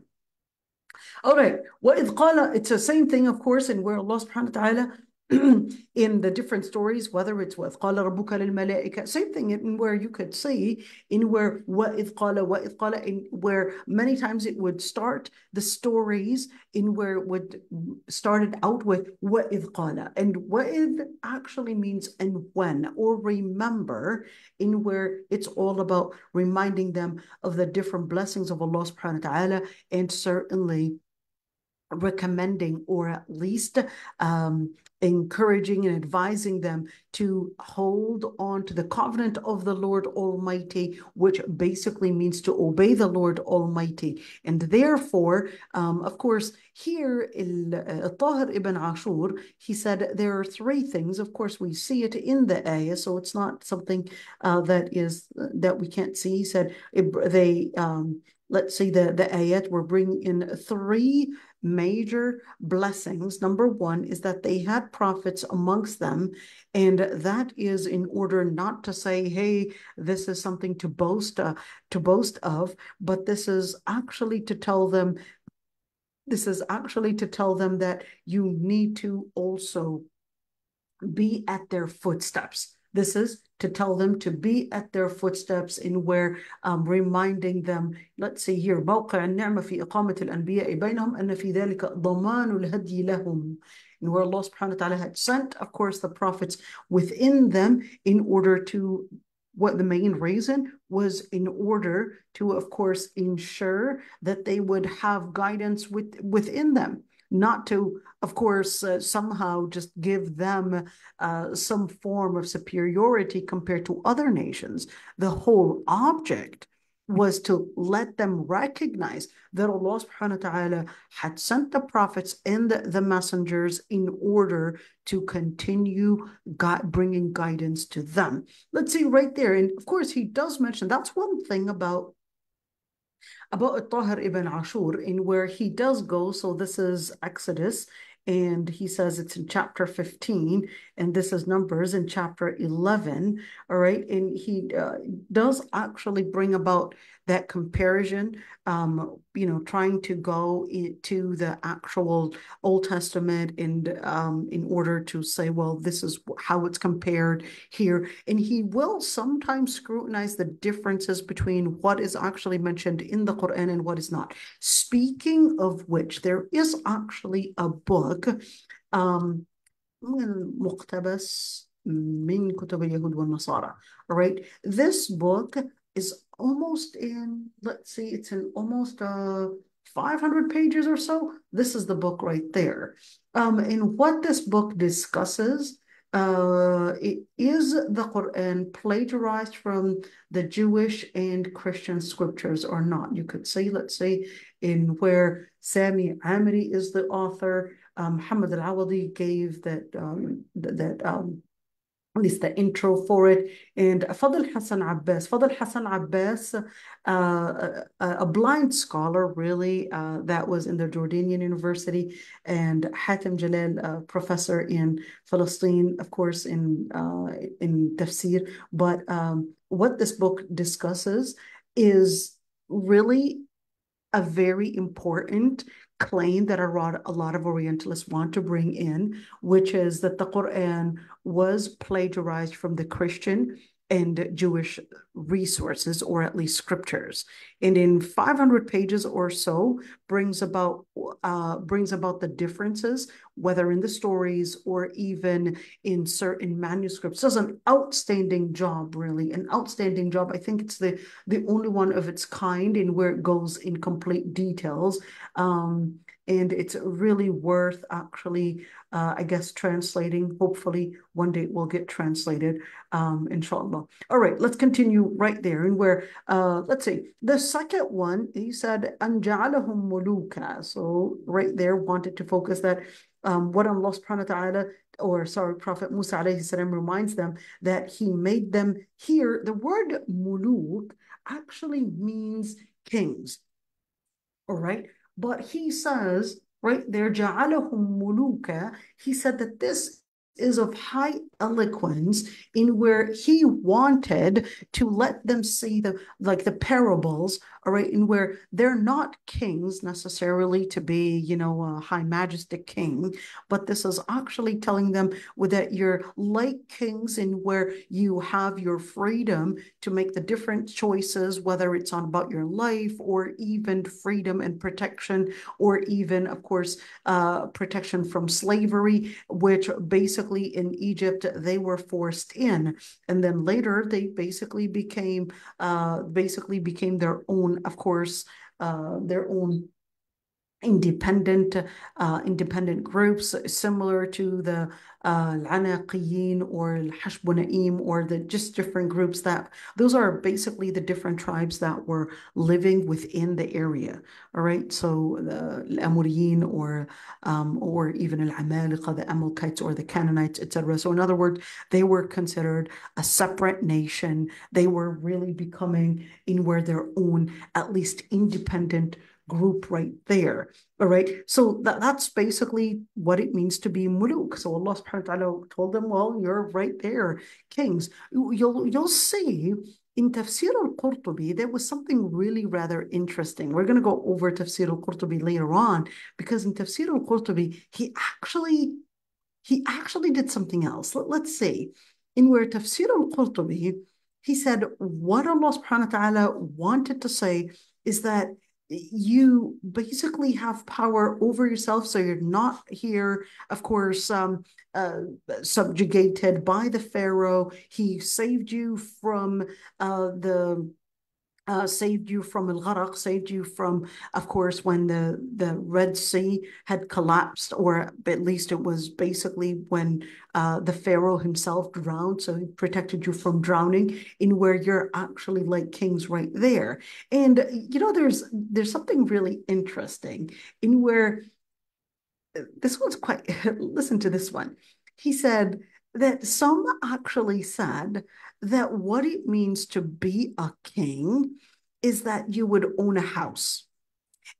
All right, it's the same thing, of course, and where Allah subhanahu wa ta'ala in the different stories, whether it's وَإِذْ قَالَ رَبُّكَ لِلْمَلَائِكَةِ, same thing in where you could see in where وَإِذْ قَالَ, in where many times it would start the stories in where it would started out with وَإِذْ قَالَ, and وَإِذْ actually means and when, or remember, in where it's all about reminding them of the different blessings of Allah subhanahu wa ta'ala, and certainly recommending, or at least encouraging and advising them to hold on to the covenant of the Lord Almighty, which basically means to obey the Lord Almighty. And therefore, of course, here Tahir ibn Ashur, he said there are three things. Of course, we see it in the ayah, so it's not something that we can't see. He said let's see, the ayat were bringing in three major blessings. Number one is that they had prophets amongst them, and that is in order not to say, hey, this is something to boast of, but this is actually to tell them that you need to also be at their footsteps. This is to tell them to be at their footsteps, in where reminding them, let's see here, موقع النعمة في إقامة الأنبياء بينهم أن في ذلك ضمان الهدي لهم, and where Allah subhanahu wa ta'ala had sent, of course, the prophets within them in order to, what the main reason was, in order to, of course, ensure that they would have guidance within them, not to, of course, somehow just give them some form of superiority compared to other nations. The whole object was to let them recognize that Allah subhanahu wa ta'ala had sent the prophets and the messengers in order to continue bringing guidance to them. Let's see right there. And of course, he does mention, that's one thing about Tahir ibn Ashur, in where he does go. So this is Exodus, and he says it's in chapter 15, and this is Numbers in chapter 11. All right, and he does actually bring about that comparison, trying to go into the actual Old Testament, and in order to say, well, this is how it's compared here. And he will sometimes scrutinize the differences between what is actually mentioned in the Quran and what is not. Speaking of which, there is actually a book, مقتبس من كتب اليهود والنصارى. All right, this book is almost in, let's see, it's in almost 500 pages or so. This is the book right there. And what this book discusses, it is the Quran plagiarized from the Jewish and Christian scriptures or not. You could say, let's say, in where Sami Amri is the author, Muhammad al-Awadi gave at least the intro for it, and Fadl Hassan Abbas, a blind scholar, really, that was in the Jordanian University, and Hatem Jalal, a professor in Palestine, of course, in Tafsir. But what this book discusses is really a very important claim that a lot of Orientalists want to bring in, which is that the Quran was plagiarized from the Christian and Jewish resources, or at least scriptures, and in 500 pages or so brings about the differences, whether in the stories or even in certain manuscripts. Does an outstanding job, really, an outstanding job. I think it's the only one of its kind in where it goes in complete details. And it's really worth actually, I guess, translating. Hopefully one day it will get translated, inshallah. All right, let's continue right there. And where, let's see, the second one, he said, أَنْجَعَلَهُمْ مُلُوكًا. So right there, wanted to focus that what Allah subhanahu wa ta'ala, or sorry, Prophet Musa alayhi salam reminds them that he made them here. The word muluk actually means kings. All right. But he says right there, جَعَلَهُمْ مُلُوكًا, he said that this is of high eloquence in where he wanted to let them see the parables, all right, in where they're not kings necessarily to be, a high majestic king, but this is actually telling them that you're like kings in where you have your freedom to make the different choices, whether it's on about your life or even freedom and protection, or even, of course, protection from slavery, which basically in Egypt they were forced in, and then later they basically became their own, of course, their own independent groups similar to the Al-Anaqiyin or Al-Hashbunaim, or the just different groups that those are basically the different tribes that were living within the area. All right, so the Amoriyin or even Al-Amaliqa, the Amalekites or the Canaanites, etc. So in other words, they were considered a separate nation. They were really becoming in where their own, at least independent group right there. All right. So that's basically what it means to be muluk. So Allah subhanahu wa ta'ala told them, well, you're right there, kings. You'll see in Tafsir al-Qurtubi, there was something really rather interesting. We're going to go over Tafsir al-Qurtubi later on, because in Tafsir al-Qurtubi, he actually did something else. Let's see. In where Tafsir al-Qurtubi, he said what Allah subhanahu wa ta'ala wanted to say is that you basically have power over yourself, so you're not here, of course, subjugated by the Pharaoh. He saved you from saved you from al-Gharaq, saved you from, of course, when the Red Sea had collapsed, or at least it was basically when the Pharaoh himself drowned. So he protected you from drowning, in where you're actually like kings right there. And, there's something really interesting in where this one's quite, listen to this one. He said that some actually said that what it means to be a king is that you would own a house,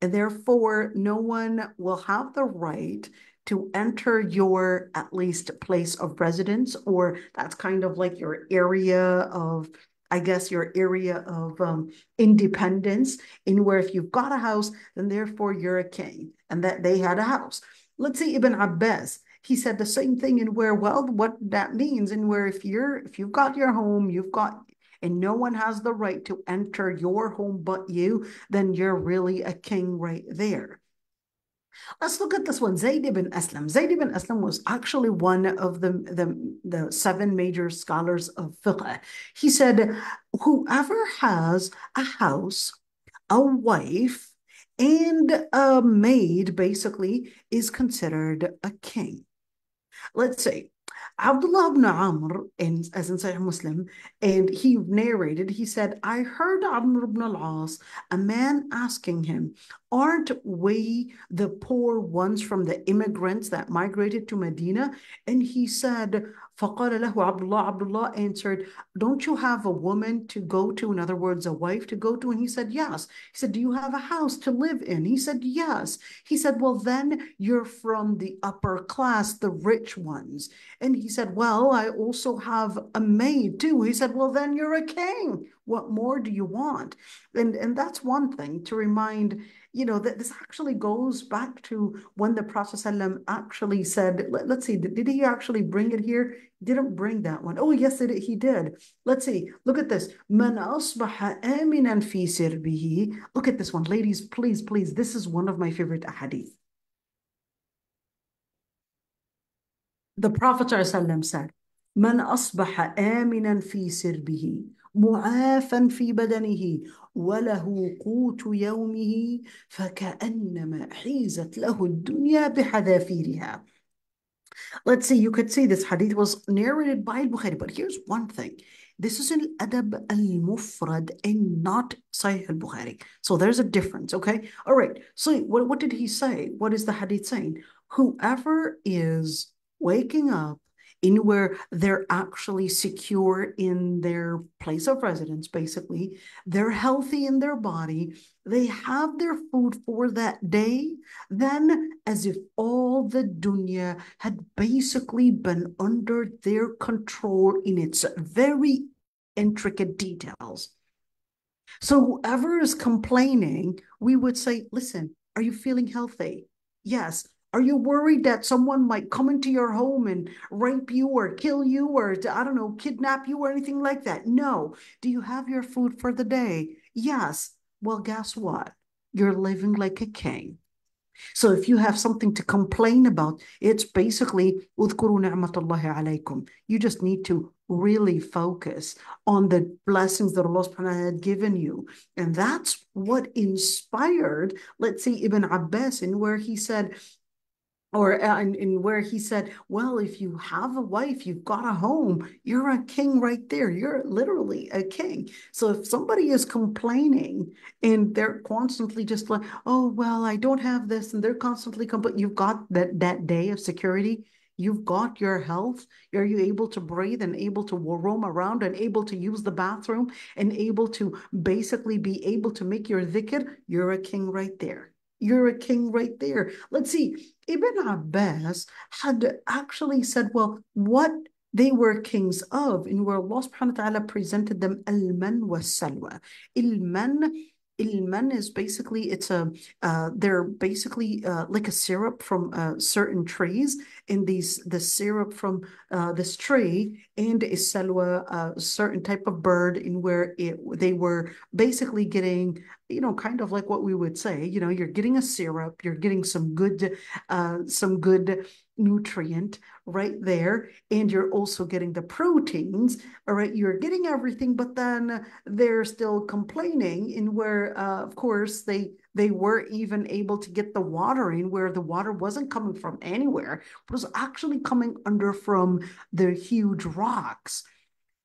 and therefore no one will have the right to enter your, at least, place of residence, or that's kind of like your area of, I guess, your area of independence, in where if you've got a house, then therefore you're a king, and that they had a house. Let's say Ibn Abbas, he said the same thing, in where, well, what that means, in where if you've got your home, and no one has the right to enter your home but you, then you're really a king right there. Let's look at this one, Zayd ibn Aslam. Zayd ibn Aslam was actually one of the seven major scholars of fiqh. He said, whoever has a house, a wife, and a maid, basically, is considered a king. Let's say Abdullah ibn Amr, as in Sahih Muslim, and he narrated, he said, I heard Amr ibn al-As, a man asking him, aren't we the poor ones from the immigrants that migrated to Medina? And he said, فقال له Abdullah answered, don't you have a woman to go to? In other words, a wife to go to? And he said, yes. He said, do you have a house to live in? He said, yes. He said, well, then you're from the upper class, the rich ones. And he said, well, I also have a maid too. He said, well, then you're a king. What more do you want? And that's one thing to remind, that this actually goes back to when the Prophet ﷺ actually said, let's see, did he actually bring it here? He didn't bring that one. Oh, yes, he did. Let's see. Look at this. Man asbaha aminan fi sirbihi. Look at this one. Ladies, please, please. This is one of my favorite ahadith. The Prophet ﷺ said, Man asbaha aminan fi sirbihi. معافا في بدنه وله قوت يومه فكأنما حيزت له الدنيا بحذافيرها. Let's see, you could say this hadith was narrated by al-Bukhari, but here's one thing. This is an adab al-mufrad and not Sahih al-Bukhari. So there's a difference, okay? All right, so what did he say? What is the hadith saying? Whoever is waking up in where they're actually secure in their place of residence, basically. They're healthy in their body. They have their food for that day. Then, as if all the dunya had basically been under their control in its very intricate details. So whoever is complaining, we would say, listen, are you feeling healthy? Yes. Are you worried that someone might come into your home and rape you or kill you or, I don't know, kidnap you or anything like that? No. Do you have your food for the day? Yes. Well, guess what? You're living like a king. So if you have something to complain about, it's basically اذكروا نعمة الله عليكم. You just need to really focus on the blessings that Allah subhanahu wa ta'ala had given you. And that's what inspired, let's say, Ibn Abbas, in where he said, or in where he said, well, if you have a wife, you've got a home, you're a king right there. You're literally a king. So if somebody is complaining and they're constantly just like, oh, well, I don't have this, and they're constantly complaining, you've got that day of security. You've got your health. Are you able to breathe and able to roam around and able to use the bathroom and able to basically be able to make your dhikr? You're a king right there. You're a king right there. Let's see. Ibn Abbas had actually said, well, what they were kings of, and where Allah subhanahu wa ta'ala presented them al-man wa salwa. Il-man is basically, they're basically like a syrup from certain trees, and the syrup from this tree, and a salwa, a certain type of bird, in where they were basically getting, kind of like what we would say, you're getting a syrup, you're getting some good nutrient right there, and you're also getting the proteins. All right, you're getting everything, but then they're still complaining in where, of course, they were even able to get the water in where the water wasn't coming from anywhere. It was actually coming under from the huge rocks.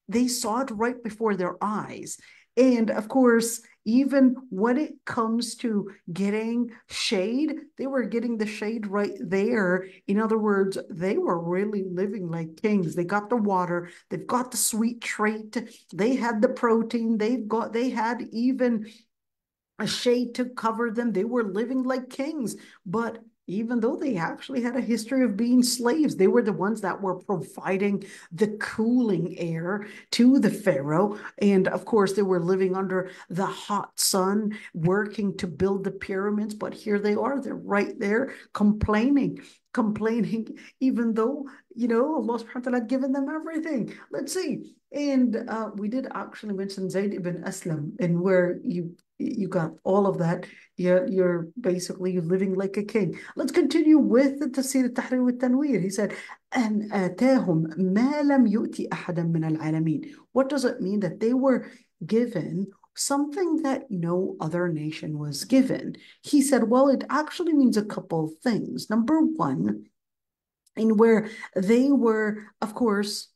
They saw it right before their eyes. And of course, even when it comes to getting shade, they were getting the shade right there. In other words, they were really living like kings. They got the water, they've got the sweet trait, they had the protein, they had even a shade to cover them. They were living like kings. But even though they actually had a history of being slaves, they were the ones that were providing the cooling air to the Pharaoh. And of course, they were living under the hot sun, working to build the pyramids. But here they are, they're right there complaining, even though, Allah subhanahu wa ta'ala had given them everything. Let's see. And we did actually mention Zayd ibn Aslam, and where you got all of that. You're basically living like a king. Let's continue with the Tafsir al-Tahrir wa-Tanwir. He said, أن آتاهم ما لم يؤتي أحدا من العالمين. What does it mean that they were given something that no other nation was given? He said, well, it actually means a couple of things. Number one, in where they were, of course,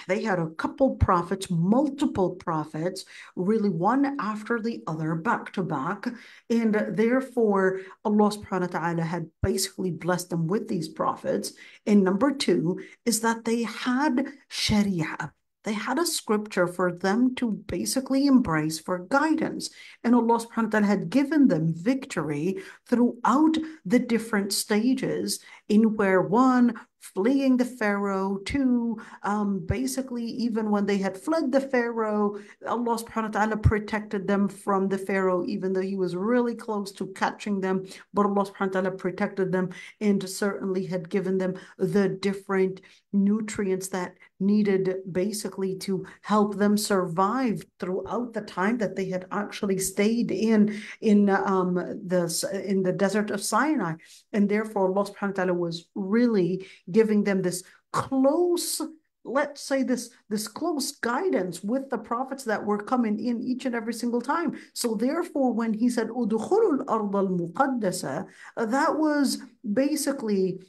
they had a couple prophets, multiple prophets, really one after the other, back to back. And therefore, Allah subhanahu wa ta'ala had basically blessed them with these prophets. And number two is that they had Sharia. They had a scripture for them to basically embrace for guidance. And Allah subhanahu wa ta'ala had given them victory throughout the different stages, in where one, fleeing the Pharaoh, two, basically even when they had fled the Pharaoh, Allah subhanahu wa ta'ala protected them from the Pharaoh, even though he was really close to catching them, but Allah subhanahu wa ta'ala protected them and certainly had given them the different nutrients that needed basically to help them survive throughout the time that they had actually stayed in the desert of Sinai. And therefore Allah subhanahu wa ta'ala was really giving them this close, let's say this close guidance with the prophets that were coming in each and every single time. So therefore, when he said udkhulul ard al-muqaddasa, that was basically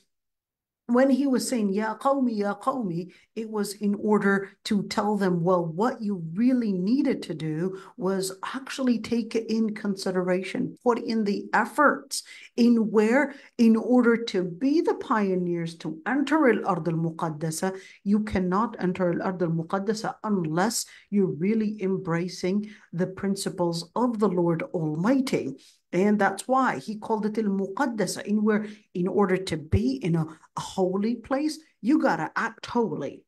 when he was saying, Ya Qawmi, it was in order to tell them, well, what you really needed to do was actually take in consideration, put in the efforts in order to be the pioneers to enter al-Ard al-Muqaddasa. You cannot enter al-Ard al-Muqaddasa unless you're really embracing the principles of the Lord Almighty. And that's why he called it al-Muqaddasa, in order to be in a holy place, you got to act holy.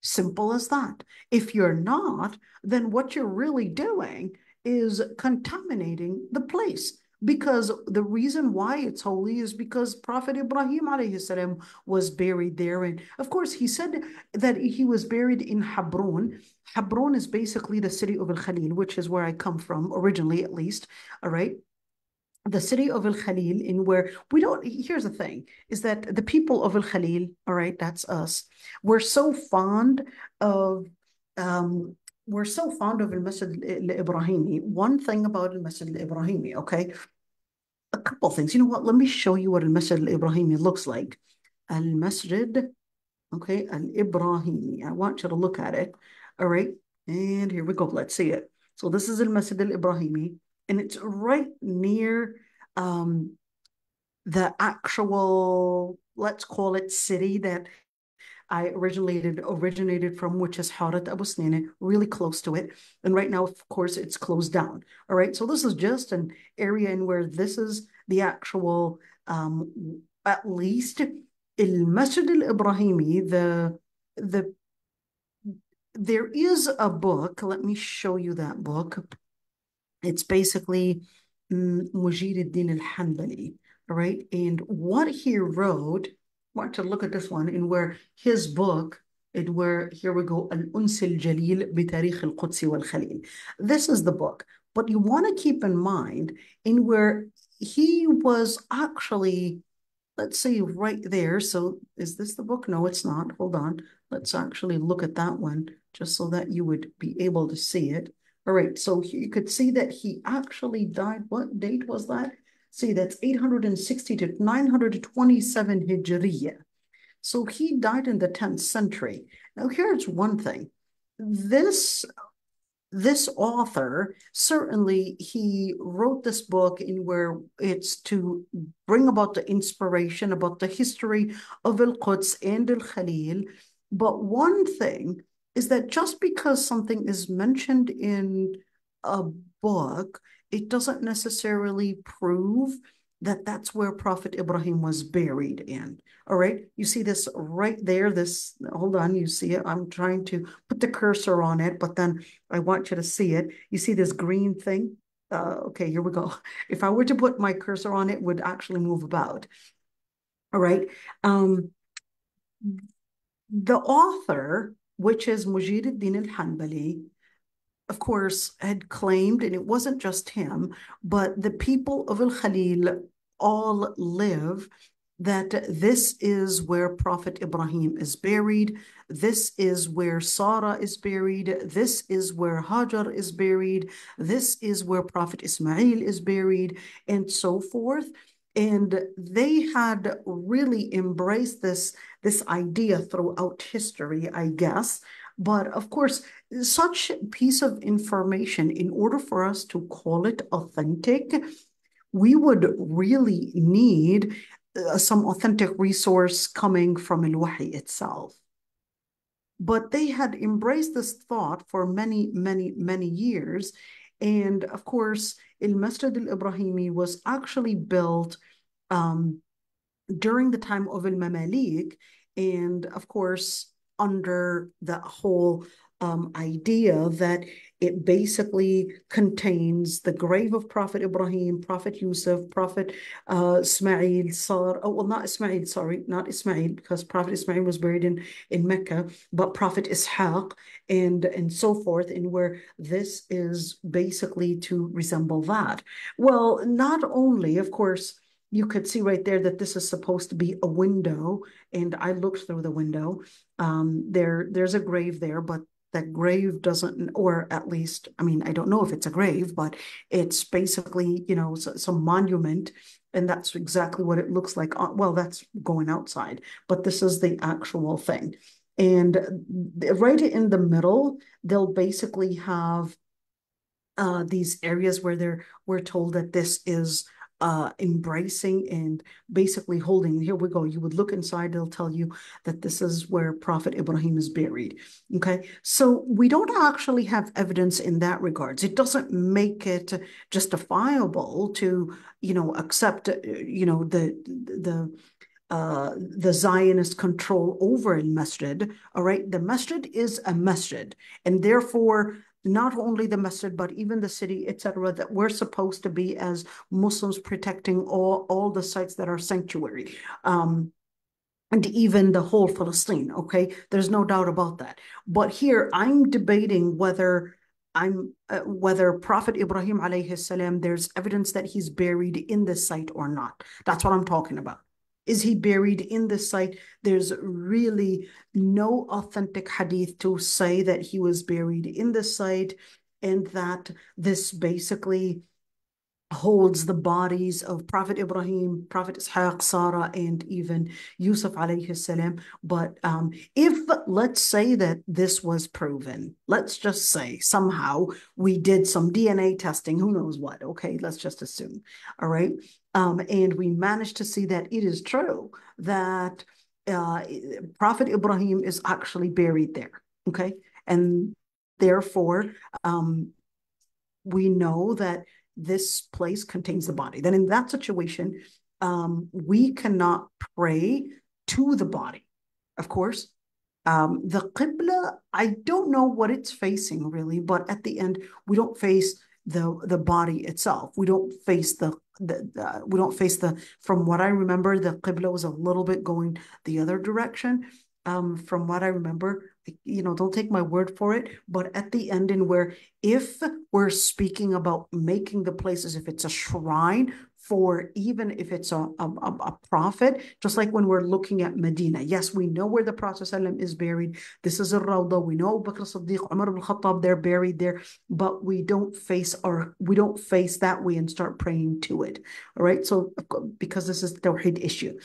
Simple as that. If you're not, then what you're really doing is contaminating the place. Because the reason why it's holy is because Prophet Ibrahim alayhi salam was buried there. And of course, he said that he was buried in Hebron. Hebron is basically the city of Al-Khalil, which is where I come from, originally at least. All right. The city of Al-Khalil, in where we don't, here's the thing, is that the people of Al-Khalil, all right, that's us, we're so fond of al-Masjid al-Ibrahimi. One thing about al-Masjid al-Ibrahimi, okay, a couple things. You know what? Let me show you what al-Masjid al-Ibrahimi looks like. Al-Masjid, okay, al-Ibrahimi. I want you to look at it, all right, and here we go. Let's see it. So this is al-Masjid al-Ibrahimi, and it's right near the actual, let's call it, city that I originated from, which is Harat Abu Snina, really close to it. And right now, of course, it's closed down. All right. So this is just an area in where this is the actual, at least al-Masjid al-Ibrahimi, there is a book. Let me show you that book. It's basically Mujid al-Din al-Hanbali, all right? And what he wrote, I want to look at this one, in where his book, here we go, Al-Uns al-Jalil bi-Tarikh al-Quds wal-Khalil. This is the book. But you want to keep in mind in where he was actually, let's see, right there. So is this the book? No, it's not. Hold on. Let's actually look at that one just so that you would be able to see it. All right, so you could see that he actually died. What date was that? See, that's 860 to 927 Hijriya. So he died in the 10th century. Now, here's one thing. This author, certainly he wrote this book in where it's to bring about the inspiration about the history of Al-Quds and Al-Khalil. But one thing is that just because something is mentioned in a book, it doesn't necessarily prove that that's where Prophet Ibrahim was buried in. All right, you see this right there, hold on, you see it. I'm trying to put the cursor on it, but then I want you to see it. You see this green thing? Okay, here we go. If I were to put my cursor on it, it would actually move about. All right. The author, which is Mujid al-Din al-Hanbali, of course, had claimed, and it wasn't just him, but the people of Al-Khalil all live, that this is where Prophet Ibrahim is buried, this is where Sarah is buried, this is where Hajar is buried, this is where Prophet Ismail is buried, and so forth. And they had really embraced this idea throughout history, I guess. But of course, such piece of information, in order for us to call it authentic, we would really need some authentic resource coming from al-Wahy itself. But they had embraced this thought for many, many, many years. And of course, al-Masjid al-Ibrahimi was actually built during the time of al-Mamalik, and of course, under the whole idea that it basically contains the grave of Prophet Ibrahim, Prophet Yusuf, Prophet Ismail, not Ismail, because Prophet Ismail was buried in Mecca, but Prophet Ishaq and so forth, and where this is basically to resemble that. Well, not only, of course, you could see right there that this is supposed to be a window, and I looked through the window. There's a grave there, but that grave doesn't, or at least, I mean, I don't know if it's a grave, but it's basically, you know, some monument. And that's exactly what it looks like. Well, that's going outside, but this is the actual thing. And right in the middle, they'll basically have these areas where we're told that this is embracing and basically holding. Here we go. You would look inside, they'll tell you that this is where Prophet Ibrahim is buried. Okay. So we don't actually have evidence in that regards. It doesn't make it justifiable to, you know, accept, you know, the Zionist control over a masjid. All right. The masjid is a masjid. And therefore, not only the masjid, but even the city, etc., that we're supposed to be as Muslims protecting all the sites that are sanctuary. And even the whole Palestine, okay? There's no doubt about that. But here I'm debating whether Prophet Ibrahim alayhi salam, there's evidence that he's buried in this site or not. That's what I'm talking about. Is he buried in this site? There's really no authentic hadith to say that he was buried in this site, and that this basically holds the bodies of Prophet Ibrahim, Prophet Ishaq, Sarah, and even Yusuf alayhi salam. But if, let's say that this was proven, let's just say somehow we did some DNA testing, who knows what, okay, let's just assume, all right? And we managed to see that it is true that Prophet Ibrahim is actually buried there, okay? And therefore, we know that this place contains the body. Then in that situation, we cannot pray to the body, of course. The Qibla, I don't know what it's facing really, but at the end, we don't face the body itself. We don't face from what I remember, the Qibla was a little bit going the other direction. From what I remember, you know, don't take my word for it, but at the end, in where if we're speaking about making the places, if it's a shrine for, even if it's a prophet, just like when we're looking at Medina, yes, we know where the Prophet ﷺ is buried. This is a Rawda. We know Abu Bakr Siddiq, Umar ibn Khattab, they're buried there, but we don't face that way and start praying to it. All right. So because this is the Tawheed issue.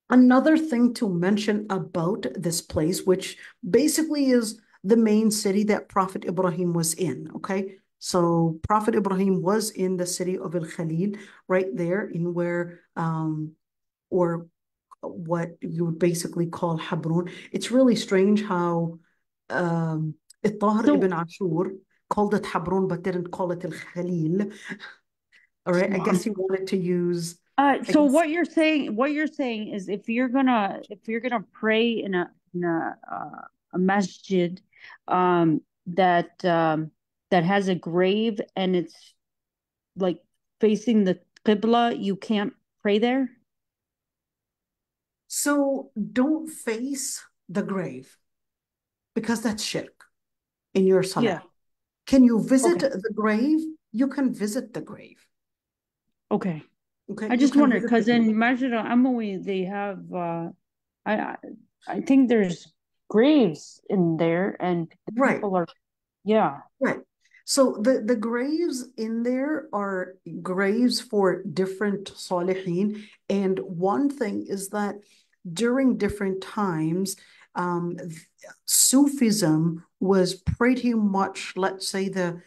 Another thing to mention about this place, which basically is the main city that Prophet Ibrahim was in, okay? So Prophet Ibrahim was in the city of Al-Khalil, right there in where, or what you would basically call Habrun. It's really strange how Tahir ibn Ashur called it Habrun, but didn't call it Al-Khalil. All right, I guess he wanted to use... So what you're saying is if you're gonna pray in a masjid that has a grave and it's like facing the Qibla, you can't pray there? So don't face the grave because that's shirk in your salah. Yeah. Can you visit the grave? You can visit the grave. Okay. Okay. I just wondered because in Masjid al-Amawi they have I think there's graves in there and people are Right. So the graves in there are graves for different salihin. And one thing is that during different times, Sufism was pretty much, let's say, the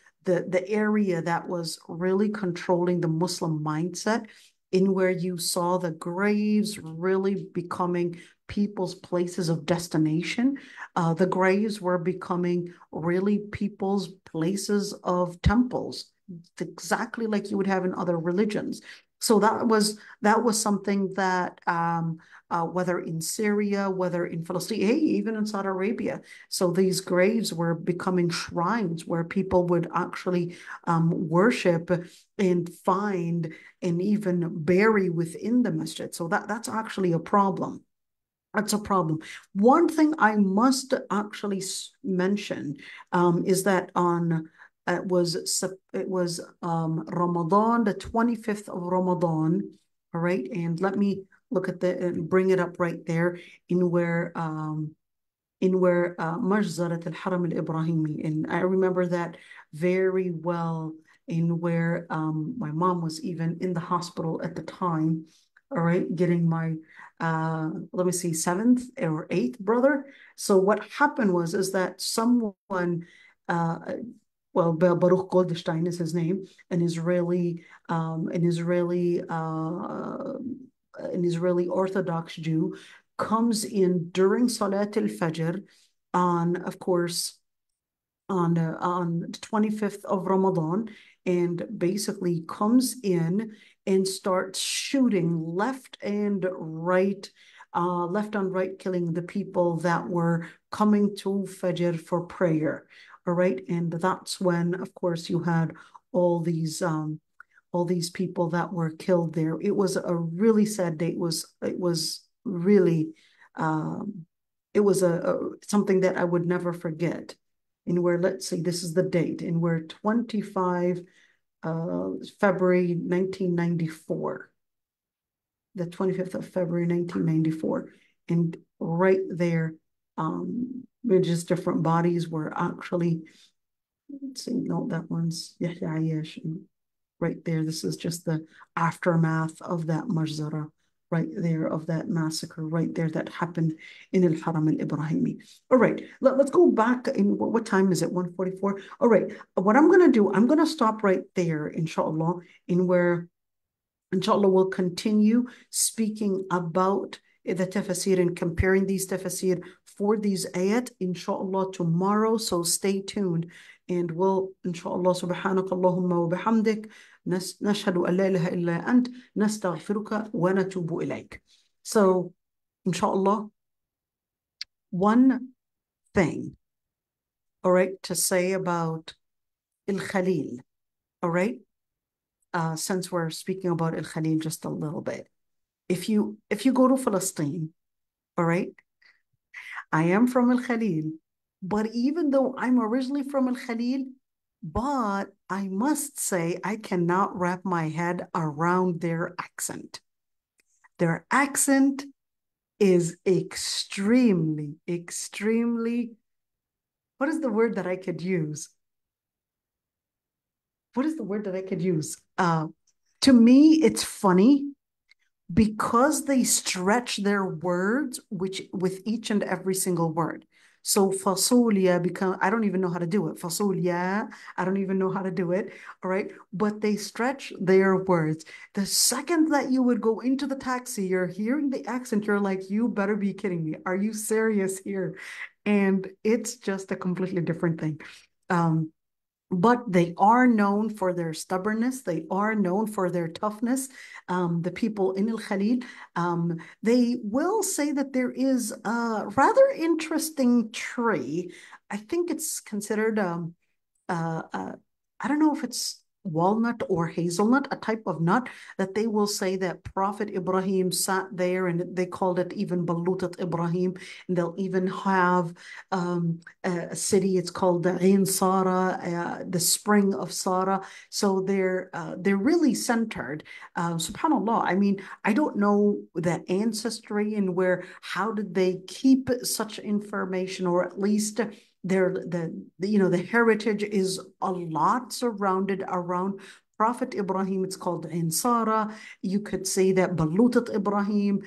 area that was really controlling the Muslim mindset, in where you saw the graves really becoming people's places of destination. The graves were becoming really people's places of temples, exactly like you would have in other religions. So that was something that whether in Syria, whether in Palestine, hey, even in Saudi Arabia. So these graves were becoming shrines where people would actually worship and find and even bury within the masjid. So that's actually a problem. That's a problem. One thing I must actually mention is that on it was Ramadan, the 25th of Ramadan. All right, and let me look at and bring it up right there in where in where Majzarat al-Haram al-Ibrahimi, and I remember that very well, in where my mom was even in the hospital at the time, all right, getting my let me see, seventh or eighth brother. So what happened is that someone well, Baruch Goldstein is his name, an Israeli an Israeli Orthodox Jew, comes in during Salat al-Fajr on, of course, on the 25th of Ramadan, and basically comes in and starts shooting left and right, killing the people that were coming to Fajr for prayer. All right, and that's when, of course, you had all these people that were killed there. It was a really sad day. It was really it was something that I would never forget. And where, let's see, this is the date, and we're 25 February 1994. The 25th of February 1994. And right there, with just different bodies were actually, let's see, no, that one's Yahya Ayesh. Right there, this is just the aftermath of that majzara, right there, of that massacre, right there, that happened in al-Haram al-Ibrahimi. All right, let's go back. In what time is it? 1:44. All right, what I'm going to do, I'm going to stop right there, inshallah, in where, inshallah, we'll continue speaking about the tafsir and comparing these tafsir for these ayat, inshallah, tomorrow. So stay tuned, and we'll, inshallah, subhanaka Allahumma wa bihamdik, nashhadu an la ilaha illa ant, nastaghfiruka wa natubu ilayk. So, inshallah, one thing, all right, to say about al-Khalil, all right, since we're speaking about al-Khalil just a little bit. If you go to Palestine, all right, I am from al-Khalil, but even though I'm originally from al-Khalil, but I must say I cannot wrap my head around their accent. Their accent is extremely, extremely, what is the word that I could use? What is the word that I could use? To me, it's funny because they stretch their words with each and every single word. So fasolia I don't even know how to do it. Fasolia, I don't even know how to do it. All right. But they stretch their words. The second that you would go into the taxi, you're hearing the accent, you're like, you better be kidding me. Are you serious here? And it's just a completely different thing. But they are known for their stubbornness. They are known for their toughness. The people in al-Khalil, they will say that there is a rather interesting tree. I think it's considered, I don't know if it's walnut or hazelnut, a type of nut, that they will say that Prophet Ibrahim sat there, and they called it even Balutat Ibrahim. And they'll even have a city, it's called the Ain Sara, the spring of Sara. So they're really centered. Subhanallah. I mean, I don't know the ancestry and how did they keep such information, or at least the heritage is a lot surrounded around Prophet Ibrahim. It's called Ain Sara. You could say that Balutat Ibrahim.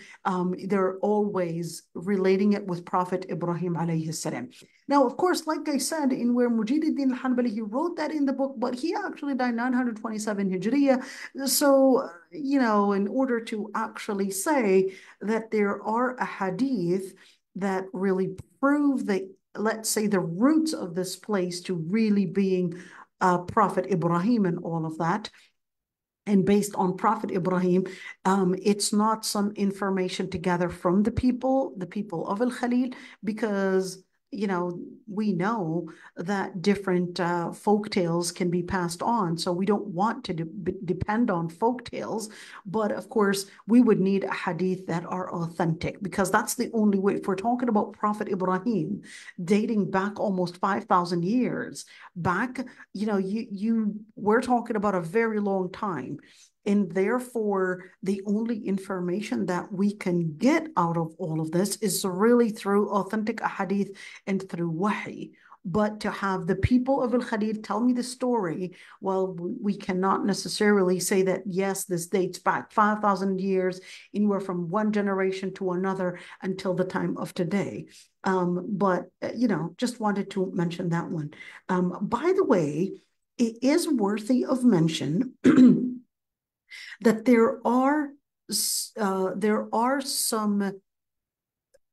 They're always relating it with Prophet Ibrahim alayhi salam. Now, of course, like I said, in where Mujiduddin al-Hanbali, he wrote that in the book, but he actually died 927 Hijriya. So, in order to actually say that there are a hadith that really prove that, let's say, the roots of this place to really being Prophet Ibrahim and all of that. And based on Prophet Ibrahim, it's not some information to gather from the people of al-Khalil, because we know that different folk tales can be passed on. So we don't want to depend on folk tales. But of course, we would need a hadith that are authentic, because that's the only way. If we're talking about Prophet Ibrahim, dating back almost 5,000 years back, we're talking about a very long time. And therefore, the only information that we can get out of all of this is really through authentic ahadith and through wahi. But to have the people of Al-Khalil tell me the story, well, we cannot necessarily say that, yes, this dates back 5,000 years, anywhere from one generation to another until the time of today. But, just wanted to mention that one. By the way, it is worthy of mention that there are some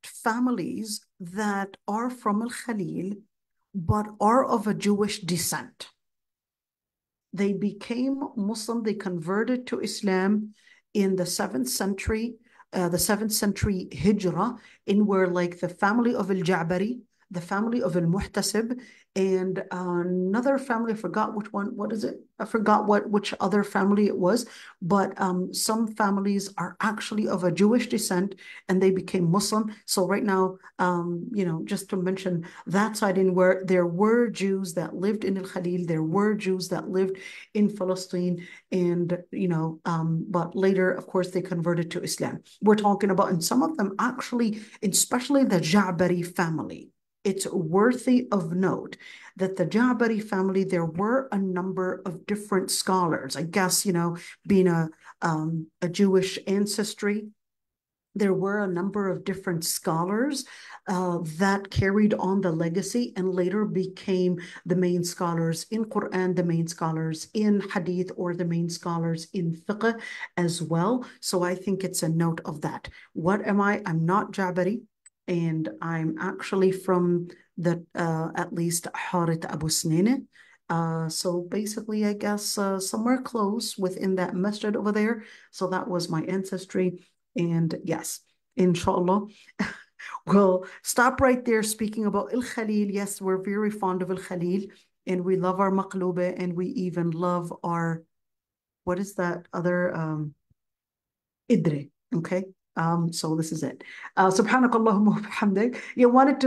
families that are from Al-Khalil, but are of a Jewish descent. They became Muslim, they converted to Islam in the 7th century, Hijrah, in where like the family of al-Ja'bari, the family of al-Muhtasib, and another family, I forgot which one, what is it? I forgot which other family it was, but some families are actually of a Jewish descent and they became Muslim. So right now, just to mention that side, in where there were Jews that lived in Al-Khalil, there were Jews that lived in Palestine, and but later, of course, they converted to Islam. We're talking about, and some of them actually, especially the Ja'bari family. It's worthy of note that the Ja'bari family, there were a number of different scholars. I guess, being a Jewish ancestry, there were a number of different scholars that carried on the legacy and later became the main scholars in Quran, the main scholars in Hadith, or the main scholars in fiqh as well. So I think it's a note of that. What am I? I'm not Ja'bari. And I'm actually from the, at least, Harit Abu Snine. So basically, I guess somewhere close within that masjid over there. So that was my ancestry. And yes, inshallah, we'll stop right there speaking about Al-Khalil. Yes, we're very fond of Al-Khalil. And we love our maqluba. And we even love our, what is that other, idri, okay? So this is it. Subhanakallahumma wa bihamdik. You wanted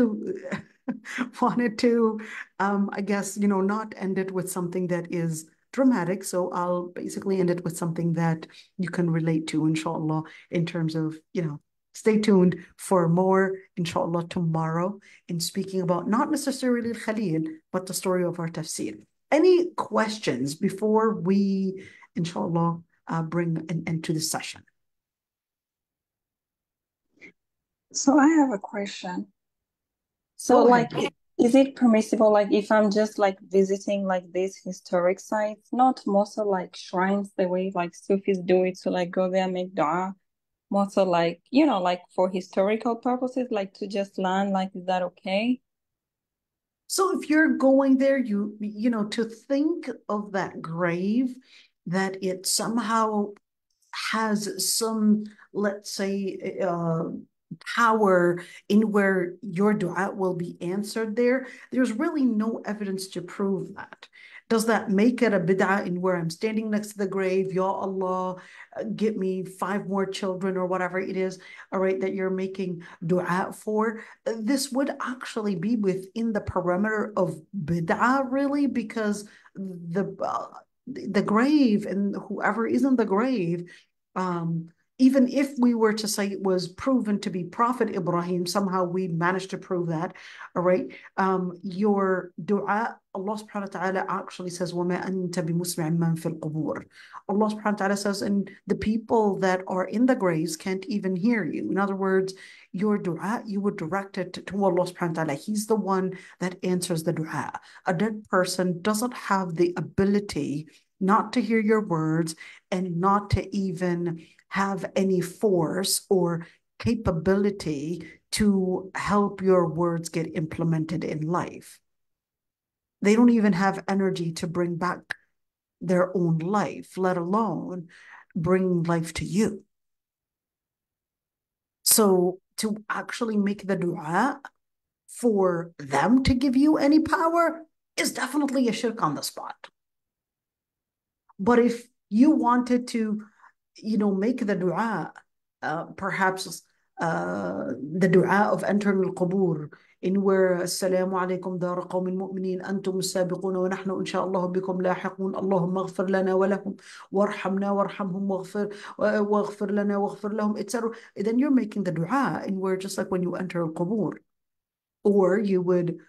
to, I guess, not end it with something that is dramatic. So I'll basically end it with something that you can relate to, inshallah, in terms of, stay tuned for more, inshallah, tomorrow in speaking about not necessarily Khalil, but the story of our tafsir. Any questions before we, inshallah, bring an end to the session? So I have a question. So is it permissible, like if I'm just like visiting like these historic sites, not most of like shrines the way like Sufis do it, to like go there, make dua, more so like, like for historical purposes, like to just land, like, is that okay? So if you're going there, to think of that grave, that it somehow has some, let's say, power in where your dua will be answered there, there's really no evidence to prove that. Does that make it a bid'ah in where I'm standing next to the grave, Ya Allah, get me 5 more children or whatever it is, all right, that you're making dua for? This would actually be within the perimeter of bid'ah, really, because the grave and whoever is in the grave, even if we were to say it was proven to be Prophet Ibrahim, somehow we managed to prove that, all right? Your dua, Allah subhanahu wa ta'ala actually says, وَمَا أَنْتَ بِمُسْمِعٍ مَّن فِي الْقُبُورِ. Allah subhanahu wa ta'ala says, and the people that are in the graves can't even hear you. In other words, your dua, you would direct it to Allah subhanahu wa ta'ala. He's the one that answers the dua. A dead person doesn't have the ability not to hear your words and not to even have any force or capability to help your words get implemented in life. They don't even have energy to bring back their own life, let alone bring life to you. So to actually make the dua for them to give you any power is definitely a shirk on the spot. But if you wanted to, make the dua, perhaps the dua of entering al-qubur in where السلام عليكم دار قوم مؤمنين أنتم السابقون ونحن إن شاء الله بكم لاحقون اللهم اغفر لنا ولهم وارحمنا وارحمهم واغفر لنا واغفر لهم, etc. Then you're making the dua in where just like when you enter al-qubur. Or you would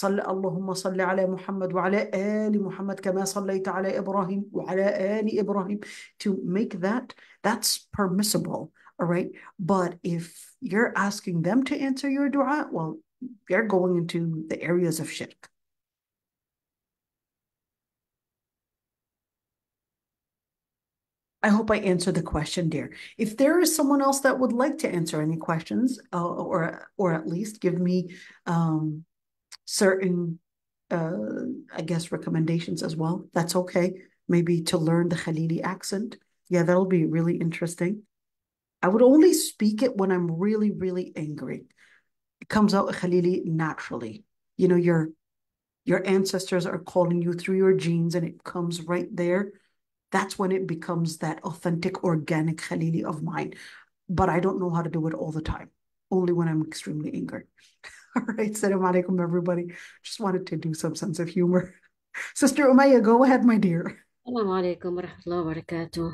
اللهم صل على محمد وعلى آل محمد كما صليت على إبراهيم وعلى آل إبراهيم. To make that's permissible, all right? But if you're asking them to answer your dua, well, they're going into the areas of shirk. I hope I answered the question, dear. If there is someone else that would like to answer any questions, or at least give me certain, I guess, recommendations as well, that's okay. Maybe to learn the Khalili accent. Yeah, that'll be really interesting. I would only speak it when I'm really, really angry. It comes out Khalili naturally. You know, your ancestors are calling you through your genes and it comes right there. That's when it becomes that authentic, organic Khalili of mine. But I don't know how to do it all the time, only when I'm extremely angry. All right, Assalamu alaikum, everybody. Just wanted to do some sense of humor. Sister Umayya, go ahead, my dear. Assalamu alaikum wa rahmatullahi wa barakatuh.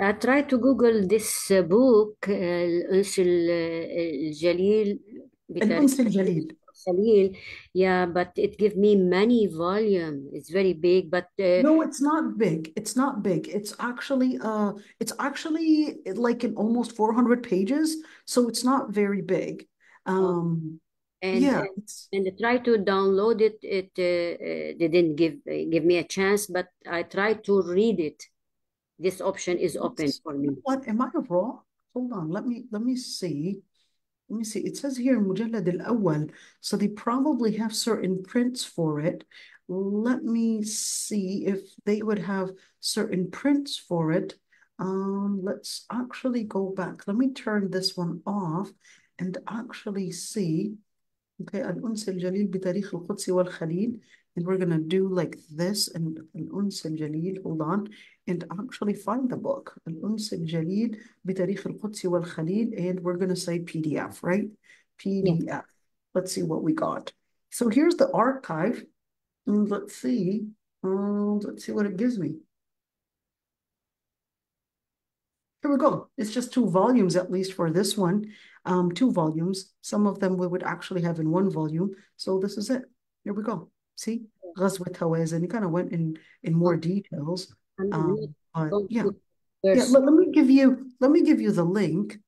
I tried to Google this book, الأنس الجليل الأنس الجليل. Salil, yeah, but it gives me many volume. It's very big, but no, it's not big. It's not big. It's actually like in almost 400 pages, so it's not very big. and yeah, and I tried to download it. It they didn't give me a chance, but I tried to read it. This option is open for me. What am I wrong? Hold on. Let me see. Let me see. It says here Mujallad al-Awwal, so they probably have certain prints for it. Let me see if they would have certain prints for it. Let's actually go back. Let me turn this one off and actually see. Okay, Al-Uns al-Jalil بتاريخ القدس والخليل. And we're gonna do like this and Al-Uns al-Jalil, hold on, and actually find the book. Al-Uns al-Jalil بتاريخ القدس والخليل, and we're gonna say PDF, right? PDF. Yeah. Let's see what we got. So here's the archive. And let's see what it gives me. Here we go. It's just 2 volumes, at least for this one. 2 volumes. Some of them we would actually have in 1 volume. So this is it. Here we go. See? Ghazwat Hawazin. He kind of went in more details. But yeah. Yeah, let me give you the link.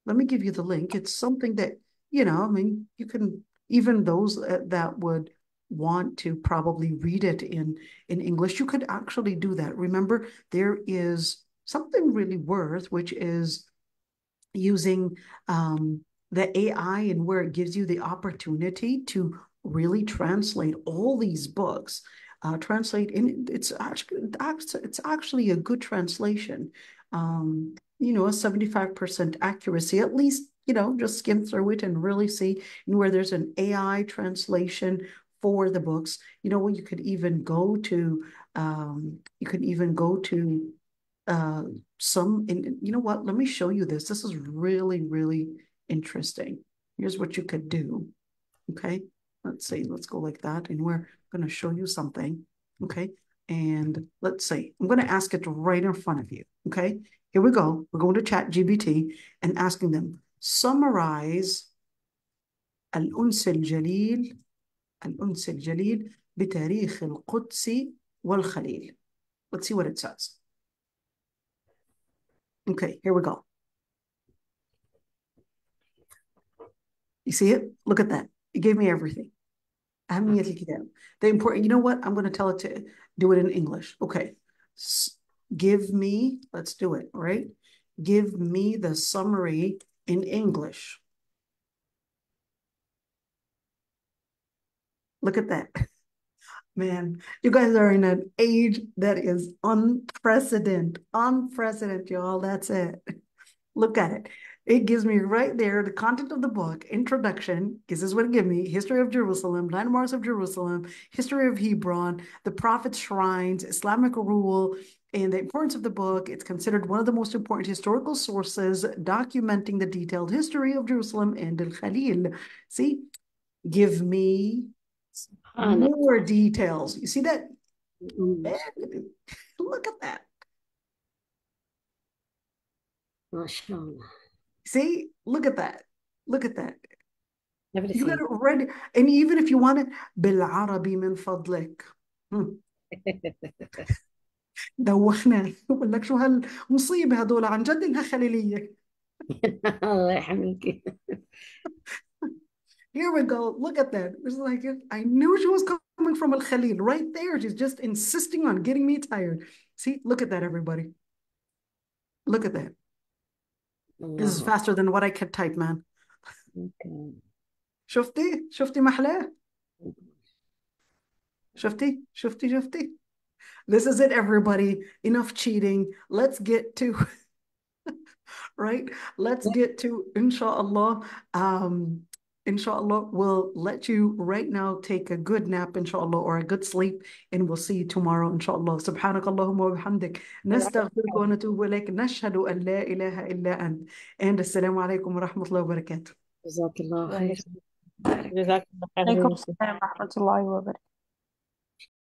Let me give you the link. It's something that, I mean, you can, even those that would want to probably read it in English, you could actually do that. Remember, there is something really worth, which is using the AI, and where it gives you the opportunity to really translate all these books. Translate in it's actually a good translation. A 75% accuracy, at least, just skim through it and really see where there's an AI translation for the books. You could even go to some, and you know what, let me show you this. This is really, really interesting. Here's what you could do. Okay, let's see, let's go like that, and we're going to show you something. Okay, and let's say I'm going to ask it right in front of you. Okay, here we go. We're going to ChatGPT and asking them, summarize الأنس الجليل بتاريخ القدس والخليل. Let's see what it says. Okay, here we go. You see it? Look at that. It gave me everything. The important, you know what? I'm going to tell it to do it in English. Okay. Give me, let's do it, all right? Give me the summary in English. Look at that. Man, you guys are in an age that is unprecedented. Unprecedented, y'all. That's it. Look at it. It gives me right there the content of the book, introduction, this is what it gives me, history of Jerusalem, landmarks of Jerusalem, history of Hebron, the prophet's shrines, Islamic rule, and the importance of the book. It's considered one of the most important historical sources documenting the detailed history of Jerusalem and al-Khalil. See, give me more details. You see that? Look at that. MashaAllah. See, look at that. Look at that. Everything. You got it ready. And even if you want it, بالعربي من فضلك. دوخنا. بقول لك شو هالمصيبة هدول عن جد إنها خليلية. الله يحملك. Here we go. Look at that. It's like, I knew she was coming from al-Khalil. Right there. She's just insisting on getting me tired. See, look at that, everybody. Look at that. This is faster than what I could type, man. Okay. شفتي محلاه؟ شفتي. This is it, everybody. Enough cheating. Let's get to right. Let's get to inshallah. Inshallah, we'll let you right now take a good nap, inshallah, or a good sleep, and we'll see you tomorrow, inshallah. سبحانك اللهم وبحمدك نستغفرك ونتوب إليك نشهد أن لا إله إلا أنت. And السلام عليكم ورحمة الله وبركاته. جزاك الله خير. جزاك الله خير. عليكم السلام ورحمة الله وبركاته.